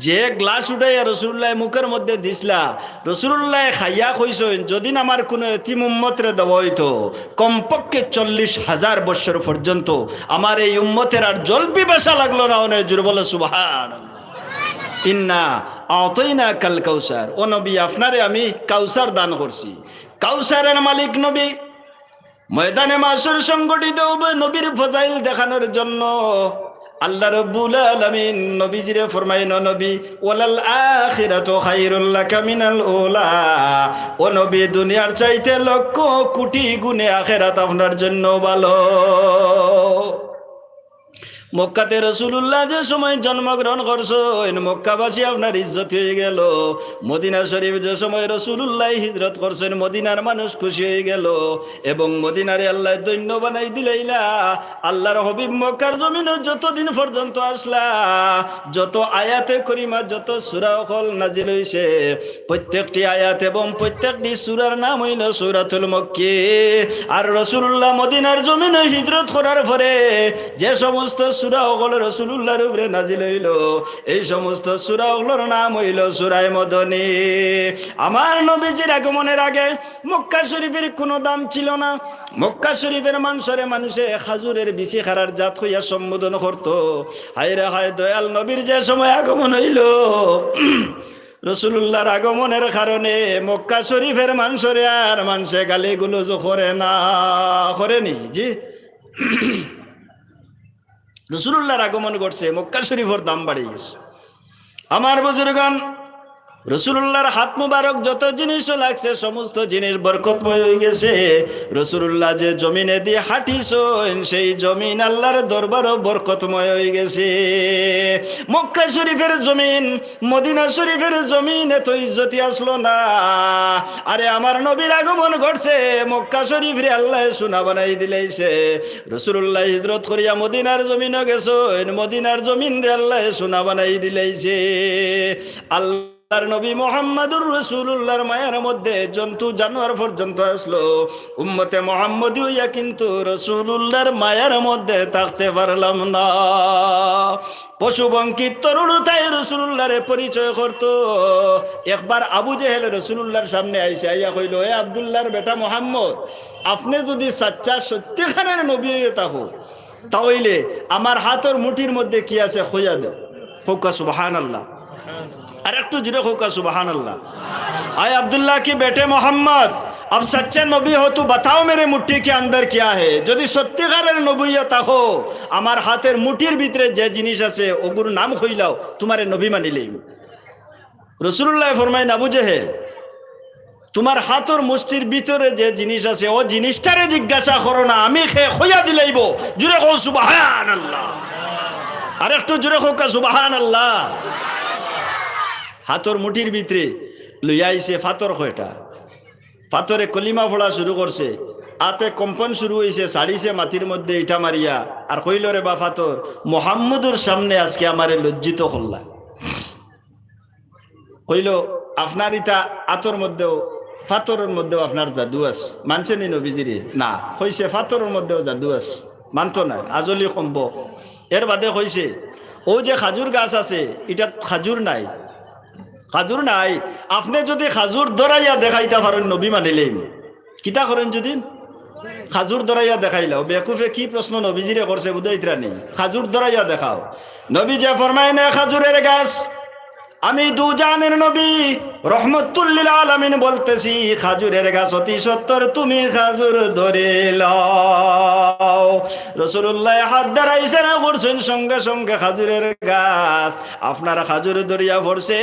Speaker 1: যে গ্লাস উঠাইয়া রাসূলুল্লাহ মুখের মধ্যে দিসলা, রাসূলুল্লাহ খাইয়া কইছেন, যদি আমার কোনো এতিম উম্মতরে দেওয়া হইতো, কমপক্ষে 40,000 বছর পর্যন্ত আমার এই উম্মতের আর জল পিপাসা লাগলো না। অনেক জোরে বলে সুবহানাল্লাহ। ইন্না আতাইনা কাল কাউসার। ও নবী, আপনারে আমি কাউসার দান করছি। কাউসারের মালিক নবী। ময়দানে মাশর সংগঠিত হবে নবীর ফজাইল দেখানোর জন্য। আল্লাহ রাব্বুল আলামিন নবীজিরে ফরমাইন, নবী ওয়ালাল আখিরাতু খায়রুল লাকা মিনাল উলা। ও নবী, দুনিয়ার চাইতে লক্ষ কোটি গুণে আখিরাত আপনার জন্য ভালো। মক্কাতে রাসূলুল্লাহ যে সময় জন্মগ্রহণ করছেন, মক্কাবাসী আপনার ইজ্জত হয়ে গেল। মদিনা শরীফ যে সময় রাসূলুল্লাহ হিজরত করছেন, মদিনার মানুষ খুশি হয়ে গেল এবং মদিনারে আল্লাহ দৈন্য বানাই দিলেইলা। আল্লাহর হাবিব মক্কার জমিনে যতদিন পর্যন্ত আসলা, যত আয়াতে করিমা, যত সূরা হল নাজিল হইছে, প্রত্যেকটি আয়াত এবং প্রত্যেকটি সূরার নাম হইল সূরাতুল মক্কি। আর রাসূলুল্লাহ মদিনার জমিনে হিজরত করার পরে যে সমস্ত সূরা ওগুলো রাসূলুল্লাহর উপরে নাজিল হইল, এই সমস্ত সূরা ওগুলোর নাম হইল সূরায়ে মদনী। আমার নবীজির আগমনের আগে মক্কা শরীফের কোনো দাম ছিল না। মক্কা শরীফের মানুষে খাজুরের বিচি খারার জাত হইয়া সম্বোধন করত। হায় রে হায়, দয়াল নবীর যে সময় আগমন হইল, রাসূলুল্লাহর আগমনের কারণে মক্কা শরীফের মানুষরে আর মানুষে গালিগুলো করে না, করেনি। জি, রাসূলুল্লাহর আগমন ঘটছে, মক্কা শরীফের দাম বাড়িয়ে গেছে। আমার বুজুর্গান, রাসূলুল্লাহর হাত মুবারক যত জিনিস লাগছে সমস্ত জিনিস বরকতময় হয়ে গেছে। রাসূলুল্লাহ যে জমিনে দিয়ে হাঁটিছেন, সেই জমিন আল্লাহর দরবারও বরকতময় হয়ে গেছে। মক্কা শরীফের জমিন, মদিনা শরীফের জমিন এত ইজ্জতি আসলো না। আরে আমার নবীর আগমন ঘটছে, মক্কা শরীফরে আল্লাহ সোনা বানাই দিলেইছে। রাসূলুল্লাহ হিজরত করিয়া মদিনার জমিনে গেছেন, মদিনার জমিন রে আল্লাহ সোনা বানাই দিলেইছে। আল্লাহ নবী মুহাম্মদুর রাসূলুল্লাহর মায়ার মধ্যে জন্তু জানোয়ার পর্যন্ত আসলো। উম্মতে মুহাম্মদী হইয়া কিন্তু রাসূলুল্লাহর মায়ার মধ্যে থাকতে পারলাম না। পশু বঙ্কিত তরুণতায় রাসূলুল্লাহরে পরিচয় করত। একবার আবু জেহেল রাসূলুল্লাহর সামনে আইসে, আইয়া কইল, এ আব্দুল্লাহর বেটা মুহাম্মদ, আপনি যদি সাচ্চা সত্যিকারের নবী হয়ে থাকো, তাহলে আমার হাতের মুঠির মধ্যে কি আছে খোঁজা দেও। হোক সুবহানাল্লাহ। আর একটু জোরে হোক সুবহানাল্লাহ। आए अब्दुल्ला की बेटे मोहम्मद, अब सच्चे नबी हो तो बताओ मेरे मुट्ठी के अंदर क्या है। যদি সত্যিকারের নবুয়ত হো আমার হাতের মুঠির ভিতরে যে জিনিস আছে ওগুর নাম কইলাও তোমারে নবী মানিলেই। রাসূলুল্লাহ ফরমায় আবু জেহেল, তোমার হাতের মুষ্টির ভিতরে যে জিনিস আছে ও জিনিসটারে জিজ্ঞাসা করো না, আমি হইয়া দিলাইব। জুড়ে কও সুবহানাল্লাহ, আর একটু জুড়ে কও সুবহানাল্লাহ। হাতের মুঠির ভিতরে লইয়া আইছে ফাতর কয়টা, পাথরে কলিমা ফোড়া শুরু করছে, আতে কম্পন শুরু হয়েছে, সারিছে মাটির মধ্যে ইটা মারিয়া আর কইল রে বা ফাতর, মোহাম্মদুর সামনে আজকে আমারে লজ্জিত করলা। কইল আপনার ইটা আতর মধ্যেও ফাতরের মধ্যেও আপনার জাদু আছে, মানছে নি নবীজিরে? না। কইছে ফাতরের মধ্যেও জাদু আছে, মানতো না, আজলি সম্ভ। এর বাদে কইছে ও যে খাজুর গাছ আছে এটা খাজুর নাই, খাজুর নাই। আপনি যদি খাজুর দরাইয়া দেখাইতে পারেন নবী মানিলেন। কিতা করেন যদি খাজুর দরাইয়া দেখাইলাও? বেকুফে কি প্রশ্ন নবীজিরে করছে বুঝাইতরা নেই। খাজুর দরাইয়া দেখাও। নবী যে ফরমায় না খাজুরের গাছ, আমি দুজানের নবী রহমতুল লিল আলামিন বলতেছি খাজুরের গাছ অতি সত্তর, তুমি খাজুর ধরে লও। রাসূলুল্লাহ হাত দ্বারা ইশারা করছেন, সঙ্গে সঙ্গে খাজুরের গাছ আপনার খাজুর ধরিয়া পড়ছে।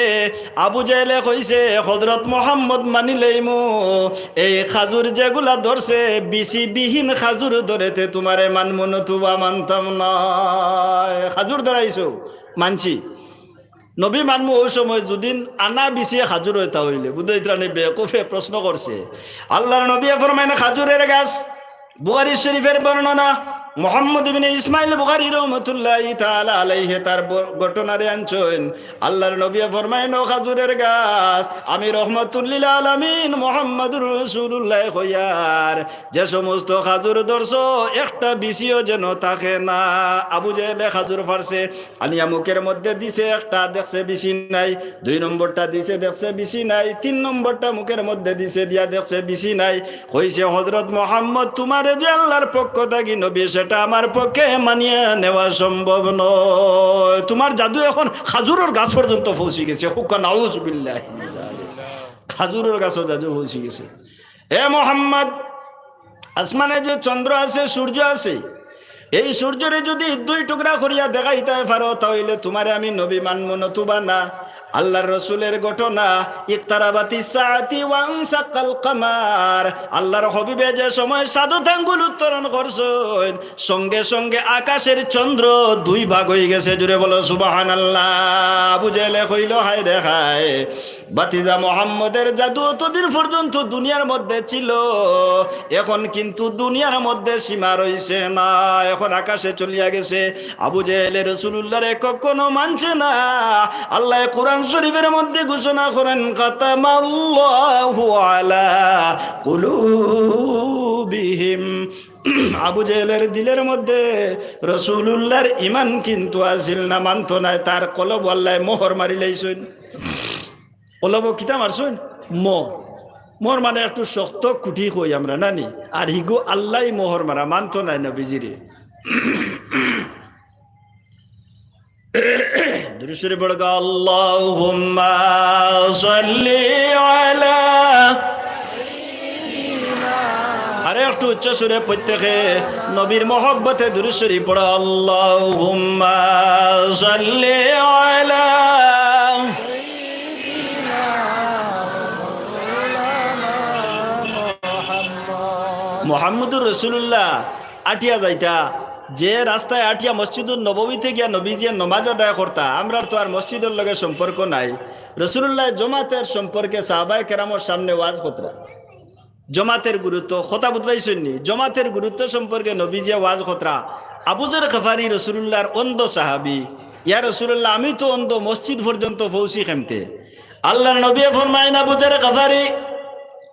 Speaker 1: আবু জেহেলে কইছে হযরত মুহাম্মদ মানিলেইমু, এই খাজুর যেগুলা ধরছে বিসি বিহীন খাজুর ধরেতে তোমারে মানমু নতুবা মানতাম না। খাজুর ধরাইছো মানছি, নবী মানমু ওই সময় যদি আনা বিছিয়ে খাজুর হইতা হইলে বুঝাইত্রানি বেকুফে প্রশ্ন করছে। আল্লাহর নবী ফরমাইনা খাজুরের গাছ। বুখারী শরীফের বর্ণনা, মুহাম্মদ ইবনে ইসমাইল বুখারী রাহমাতুল্লাহি তাআলা আলাইহি তার ঘটনারে আনছেন। আল্লাহর নবী ফরমাইন খাজুরের গাছ আমি রহমাতুল লিল আলামিন মুহাম্মদুর রাসূলুল্লাহ কইয়ার যে সমস্ত খাজুর ধরছো একটা বিছিও যেন থাকে না। আবু জেহেল খাজুর ফারছে, আনিয়া মুখের মধ্যে দিছে, একটা দেখছে বিছি নাই, 2 নম্বরটা দিছে দেখছে বিছি নাই, 3 নম্বরটা মুখের মধ্যে দিছে দিয়া দেখছে বিছি নাই। কইছে হযরত মুহাম্মদ তোমারে যে আল্লাহর পক্ষ থেকে নবী সেটা আমার পক্ষে মানিয়ে নেওয়া সম্ভব নয়। তোমার জাদু এখন খাজুরের গাছ পর্যন্ত পৌঁছে গেছে। হুক্কা নাউযুবিল্লাহ, খাজুরের গাছও জাদু পৌঁছে গেছে। এ মুহাম্মদ, আসমানে যে চন্দ্র আছে সূর্য আছে, এই সূর্যরে যদি 2 টুকরা করিয়া দেখাইতে পারো তাহলে তোমারে আমি নবী মানব নতুবা না। আল্লাহর রসুলের ঘটনা, ইকতারাবাতিস সাআতি ওয়ানশাক্কাল কামার। আল্লাহর হাবিবে যে সময় সাদত আঙ্গুল উত্তোলন করছেন সঙ্গে সঙ্গে আকাশের চন্দ্র 2 ভাগ হয়ে গেছে। জুড়ে বলো সুবহানাল্লাহ। আবু জেহেলে কইল হায় রে হায়, বাতিজা মুহাম্মদের জাদু অতদিন পর্যন্ত দুনিয়ার মধ্যে ছিল, এখন কিন্তু দুনিয়ার মধ্যে সীমা রইছে না, এখন আকাশে চলিয়া গেছে। আবু জেহেলে রাসূলুল্লাহরে কখনো মানছে না। আল্লাহ কুরআন শরীফের মধ্যে ঘোষণা করেন কাতামাল্লাহু আলা কুলুবিহিম। আবু জেহেলের দিলের মধ্যে রাসূলুল্লাহর ঈমান কিন্তু আসিল না, মানতো না। তার কলব আল্লাহ মোহর মারি লাইছেন। কলব কিতা মারছেন? মোহর মানে একটু শক্ত কুঠি কই আমরা নানি, আর হিগু আল্লাহ মোহর মারা, মানতো নাই নবীজিরে। দুরূদ পড়গা আল্লাহুম্মা সাল্লি আলা, আরে একটু উচ্চ সুরে প্রত্যেকে নবীর মহব্বতে দুরূদ শরীফ পড়া। আল্লাহুম্মা সাল্লি আলা মুহাম্মদুর রাসূলুল্লাহ। আটিয়া যাইতা যে রাস্তায় আটিয়া মসজিদুল নববীতে গিয়া নবীজির নমাজ আদায় করতা, আমরা তো আর মসজিদের লগে সম্পর্ক নাই। রাসূলুল্লাহ জমাতের সম্পর্কে সাহাবায়ে কেরামের সামনে ওয়াজ করতা। জমাতের গুরুত্ব কথা বুঝাইছেননি, জমাতের গুরুত্ব সম্পর্কে নবীজি ওয়াজ করতা। আবু যর গফারি রাসূলুল্লাহর অন্ধ সাহাবী, ইয়া রাসূলুল্লাহ আমি তো অন্ধ, মসজিদ পর্যন্ত পৌঁছি কেমতে? আল্লাহর নবী ফরমায়েন আবু যর গফারি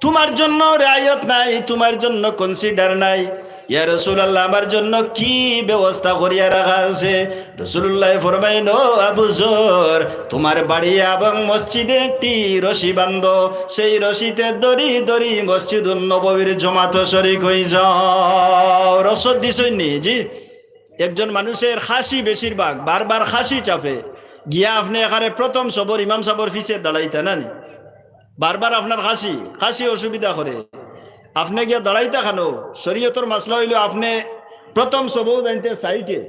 Speaker 1: তোমার জন্য রিয়ায়ত নাই, তোমার জন্য কনসিডার নাই। ইয়া রাসূলুল্লাহ আমার জন্য কি ব্যবস্থা করিয়া রাখা আছে? রাসূলুল্লাহ ফরমাইল আবু যর তোমার বাড়ি এবং মসজিদে একটি রশি বাঁধো, সেই রশিতে দড়ি দড়ি মসজিদুল নববীর জমাত শরীক হই যাও। রসদ দিছনি জি? একজন মানুষের খাসি বেশিরভাগ বারবার খাসি চাপে গিয়া আপনি এখানে প্রথম সবর ইমাম সাবর ফিসে দাঁড়াইতে না নি? বারবার আপনার কাশি কাশি অসুবিধা করে, আপনি গিয়া দাঁড়াইতে খানো। শরীয়তর মাসলা হইল আপনি প্রথম সবও জানতে সাইটে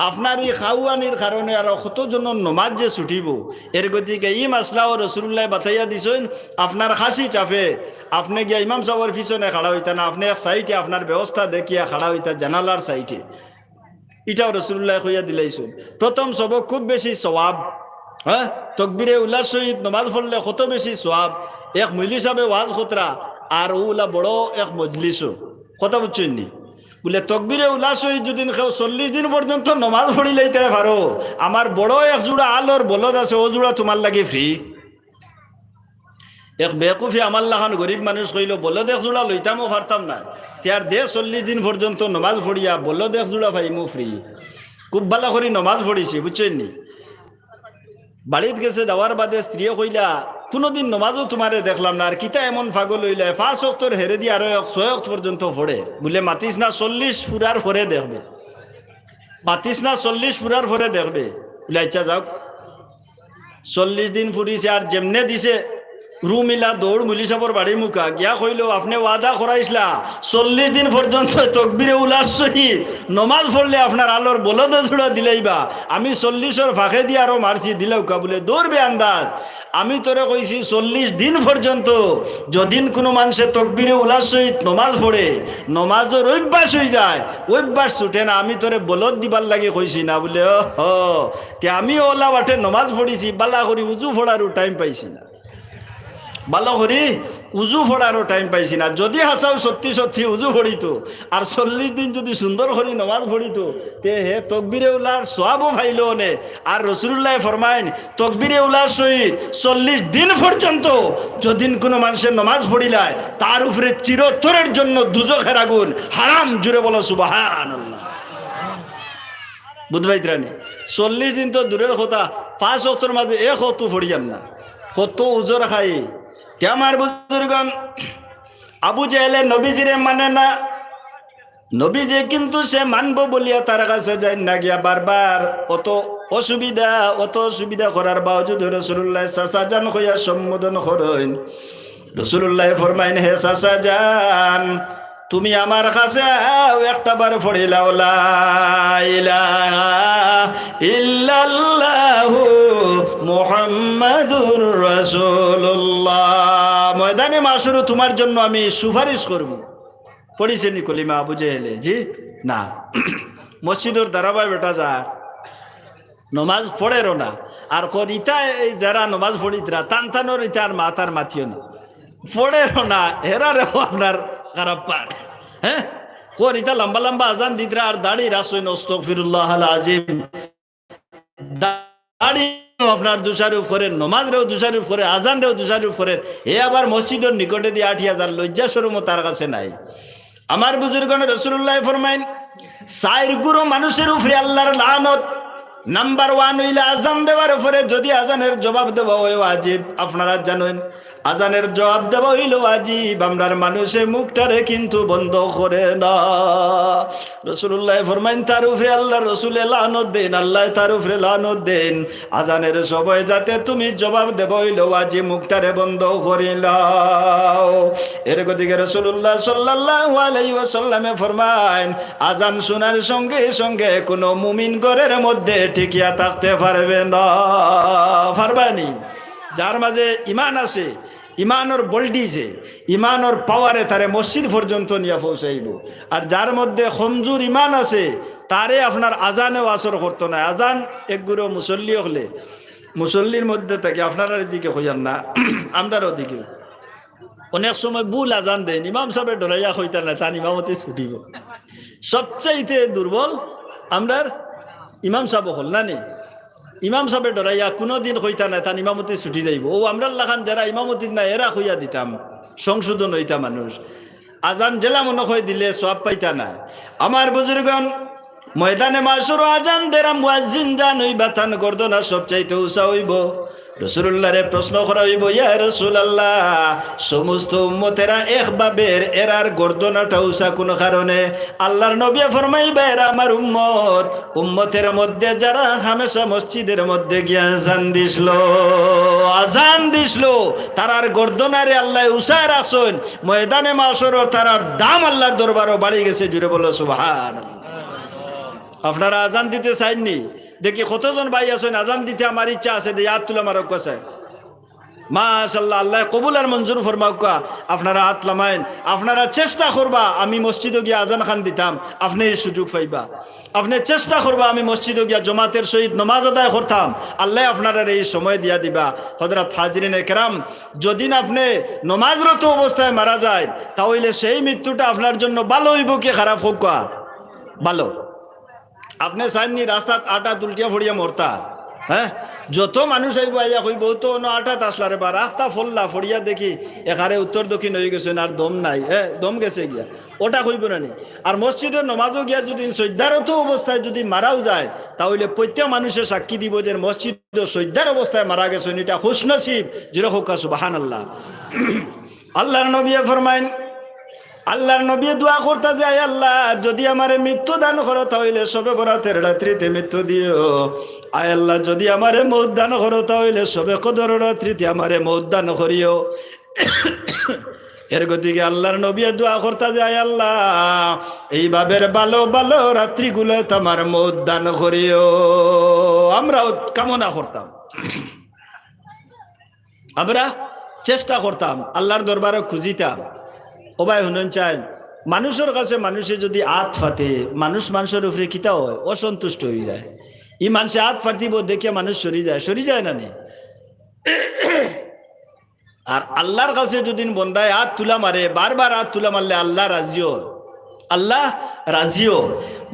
Speaker 1: আপনার এই খাওয়ানির কারণে আর কতজন নমাজ যে ছুটিব, এর গতিকে ই মাসলাও রসুল্লাহ বাতাইয়া দিছেন। আপনার খাসি চাপে আপনি গিয়া ইমাম সাহেবের পিছনে খাড়া হইতা না, আপনি এক সাইটে আপনার ব্যবস্থা দেখিয়া খাড়া হইতা জানালার সাইটে। এটাও রসুল্লাহ কইয়া দিলাইছেন। প্রথম সবক খুব বেশি সওয়াব, হ্যাঁ তকবিরে উল্লাস সহিত নমাজ পড়লে কত বেশি সওয়াব। এক মজলিস হবে ওয়াজ খতরা আর ওলা বড় এক মজলিস, কথা বুঝছেন নি? বলে তকবিরে উল্লাস সহিত যদি কেউ 40 দিন পর্যন্ত নমাজ পড়ি লইতে পারো, আমার বড় এক জোড়া আলোর বলদ আছে, ও জোড়া তোমার লাগে ফ্রি। এক বেকুফি আমার লাখান গরিব মানুষ কইল বলদ এক জোড়া লইতামও পারতাম না, তার 40 দিন পর্যন্ত নমাজ পড়িয়া বলদ এক জোড়া পাইমু ফ্রি। খুব ভালো করে নমাজ পড়িছি, বুঝছেন নি? বাড়িত গেছে যাওয়ার বাদে স্ত্রীও কইলা কোনোদিন নমাজও তোমারে দেখলাম না, আর কিতা এমন পাগল হইলে 5 ওয়াক্তর হেরে দিয়ে আরো 6 ওয়াক্ত পর্যন্ত পড়ে। বলে মাতিস না 40 পুরার পরে দেখবে, মাতিস না 40 পুরার পরে দেখবে। বলে আচ্ছা যাও। 40 দিন ফুরিছে আর যেমনে দিছে রুমিলা দৌড় মুলি সাবর বাড়ির মুখা গিয়া কইল আপনি ওয়াদা করাইছিলা 40 দিন পর্যন্ত তকবিরে উল্লাস সহিত নমাজ পড়লে আপনার আলোর বলদ জোড়া দিলেইবা, আমি 40-এর ফাঁকে দিয়ে আরো মারছি দিলেও কা। বলে দৌড়বে আন্দাজ, আমি তোরে কইছি 40 দিন পর্যন্ত যদিন কোনো মানুষে তকবিরে উল্লাস সহিত নমাজ পড়ে নমাজের অভ্যাস হয়ে যায়, অভ্যাস ছুটে না। আমি তোরে বলদ দিবার লাগে কইছি না। বলে ও তে আমি ওলা বাটে নমাজ পড়িছি, বালা করি উজু ফোড়ারও টাইম পাইছি না, ভালো করি উজু ফোড়ারও টাইম পাইছি না। যদি হাসাও সত্যি সত্যি উজু ফড়িত আর 40 দিন যদি সুন্দর করে নমাজ পড়িত, তে হে তকবিরে উলার সোয়াবও ভাইল নে। আর রসুল্লাহ ফরমাইন তকবিরে উলার সহিত 40 দিন পর্যন্ত যদিন কোনো মানুষের নমাজ পড়িলায় তার উপরে চিরতরের জন্য দুজখের আগুন হারাম। জুড়ে বলো সুবহানাল্লাহ। বুধবাইত্রানি 40 দিন তো দূরের কথা, 5 ওয়াক্তের মাঝে এক ওয়াক্ত পড়িয়াম না, কত উজোর খাই। আমার বুজুর্গণ আবু জেহেলে নবীজিরে মানে না, নবীজি কিন্তু সে মানবো বলিয়া তার কাছে যাই না গিয়া বারবার অত অসুবিধা করার বাবজুদ রাসূলুল্লাহ চাচা জান হইয়া সম্বোধন করেন। রাসূলুল্লাহ ফরমাইন হে চাচা জান তুমি আমার কাছে একটা বার পড়িলাও লা ইলাহা ইল্লাল্লাহু মুহাম্মাদুর রাসূলুল্লাহ, ময়দানে মাশরু তোমার জন্য আমি সুপারিশ করব। পড়িছেনি কলিমা আবু জেহেলে? জি না। মসজিদের দাঁড়াবাই বেটা যা নমাজ পড়েরও না, আর ইতা যারা নমাজ পড়িতরা টানটানোর ইতা আর মাতার মাতিও না, পড়েরও না, হেরারেও আপনার খারাপ পার। হ্যাঁ কোন ইতা লম্বা লম্বা আজান দিতরা আর দাড়ি রাসুন আস্তাগফিরুল্লাহ আল আজিম, দাড়ি আপনার দুসার উপরে, নমাজ রেও দুসার উপরে, আজান রেও দুসার উপরে, এ আবার মসজিদের নিকটে দিয়ে 8,000 লজ্জা শরমও তার কাছে নাই। আমার বুজুর্গণ রাসূলুল্লাহ ফরমাইন 4 গুরু মানুষের উপরে আল্লাহর লানত। নাম্বার 1 হইলে আজান দেওয়ার উপরে, যদি আজানের জবাব দেওয়া হয় ওয়াজিব। আপনারা জানেন আজানের জবাব দেওয়া হইল ওয়াজিব, আমরার মানুষে মুখটারে কিন্তু বন্ধ করে না। রাসূলুল্লাহ ফরমাইন তার উপরে আল্লাহর রাসূলে লানত দেন, আল্লাহ তার উপরে লানত দেন। আজানের সময় যাতে তুমি জবাব দেওয়া হইল ওয়াজিব, মুখটারে বন্ধ করিলাও। এর গতিকে রাসূলুল্লাহ সাল্লাল্লাহু আলাইহি ওয়াসাল্লামে ফরমাইন আজান শোনার সঙ্গে সঙ্গে কোনো মুমিন ঘরের মধ্যে টিকিয়া থাকতে পারবে না, পারবানি। যার মাঝে ইমান আছে, ইমানর বল্ডিছে, ইমানর পাওয়ারে তারে মসজিদ পর্যন্ত নিয়ে পৌঁছাইব। আর যার মধ্যে কমজোর ইমান আছে তারে আপনার আজানেও আসর করতো না। আজান এক গুরু মুসল্লি হলে মুসল্লির মধ্যে থাকে, আপনারা দিকে হইয়ান না, আমরারও দিকে অনেক সময় ভুল আজান দেন, ইমাম সাহেব ডরাইয়া হইতার না, তার ইমামতি ছুটিব। সবচাইতে দুর্বল আমরার ইমাম সাহেব হল না নি, ইমাম সাহেব ডরাইয়া কোনোদিন হইতা না, তার ইমামতি ছুটি যাইব। ও আমরা লাখান যারা ইমামতি না এরা হইয়া দিতাম, সংশোধন হইতা মানুষ। আজান জেলা মনে হয় দিলে সব পাইতা না। আমার বুজুর্গণ ময়দানে মাসুর আজান দেরা মুয়াজ্জিন জান হইবা তান গর্দনা সবচাইতে উঁচা হইব। রাসূলুল্লাহরে প্রশ্ন করা হইব, ইয়া রাসূলুল্লাহ, সমস্ত উম্মতেরা একভাবের এরার গর্দনাটা উঁচা কোন কারণে? আল্লাহর নবী ফরমাইবে, এরা আমার উম্মত, উম্মতের মধ্যে যারা হামেশা মসজিদের মধ্যে গিয়া আজান দিছিল তারার গর্দনারে আল্লাহ উঁচা রাখছেন। ময়দানে মাশর তারার দাম আল্লাহর দরবারও বাড়ি গেছে। জুড়ে বলো সুবহানাল্লাহ। আপনারা আজান দিতে চাইননি? দেখি কতজন ভাই আছেন আজান দিতে আমার ইচ্ছা আছে, দিয়ে হাত তুলে মারক কাছে। মাশাআল্লাহ, আল্লাহ কবুল আর মঞ্জুর ফরমাউকা। আপনারা হাত লামাইন, আপনারা চেষ্টা করবা আমি মসজিদে গিয়ে আজান খান দিতাম, আপনি এই সুযোগ পাইবা। আপনি চেষ্টা করবা আমি মসজিদে গিয়া জমাতের সহিত নমাজ আদায় করতাম, আল্লাহ আপনারা এই সময় দিয়া দিবা। হযরত হাজরিনে কেরাম, যদি আপনি নমাজরত অবস্থায় মারা যায় তাহলে সেই মৃত্যুটা আপনার জন্য ভালো হইব কি খারাপ হোক? ভালো। আপনি চাননি রাস্তাত আটা তুলটিয়া ফড়িয়া মরতা? হ্যাঁ, যত মানুষ আইব আইয়া কইব তো আটাত আসলারে বা রাস্তা ফললা ফড়িয়া দেখি এখানে উত্তর দক্ষিণ হয়ে গেছে আর দম নাই, হ্যাঁ দম গেছে গিয়া, ওটা কইব না নি। আর মসজিদের নমাজও গিয়া যদি সজ্জারত অবস্থায় যদি মারাও যায় তাহলে প্রত্যেক মানুষের সাক্ষী দিব যে মসজিদ সজ্জার অবস্থায় মারা গেছে, এটা খুশনসিব। যেরকম সুবহানাল্লাহ। আল্লাহর নবী ফরমাইন, আল্লাহর নবী দোয়া করতে যায়, আল্লাহ যদি আমারে মৃত্যু দান করো তাহলে সবে বরাতের রাত্রিতে মৃত্যু দিও। আয় আল্লাহ যদি আমারে মৌত দান করো তাহলে সবে কদর রাত্রিতে আমারে মৌত দান করিও। এর গতিকে আল্লাহর নবী দোয়া করতে যায়, আল্লাহ এইভাবে ভালো ভালো রাত্রিগুলো তোমার মৌত দান করিও। আমরাও কামনা করতাম, আমরা চেষ্টা করতাম, আল্লাহর দরবারে খুঁজিতাম। ও ভাই শুনুন চাই, মানুষের কাছে মানুষে যদি হাত ফাটে, মানুষের উপরে কিতা হয়? অসন্তুষ্ট হয়ে যায়। ই মানুষে হাত ফাটিব দেখে মানুষ সরি যায় না নি? আর আল্লাহর কাছে যদি বন্দায় হাত তুলা মারে, বারবার হাত তুলা মারলে আল্লাহ রাজিও, আল্লাহ রাজিও।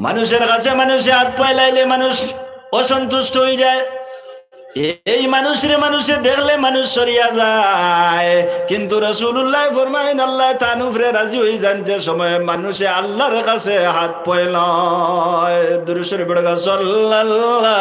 Speaker 1: মানুষের কাছে মানুষে হাত পাইলাইলে মানুষ অসন্তুষ্ট হয়ে যায়। এই মানুষে দেখলে মানুষ সরিয়া যায়, কিন্তু রাসূলুল্লাহ ফরমাইন আল্লাহ তার উপরে রাজি হয়ে যান যে সময় মানুষে আল্লাহর কাছে হাত পাইল। দুরূদ শরীফ পড়া সাল্লাল্লাহু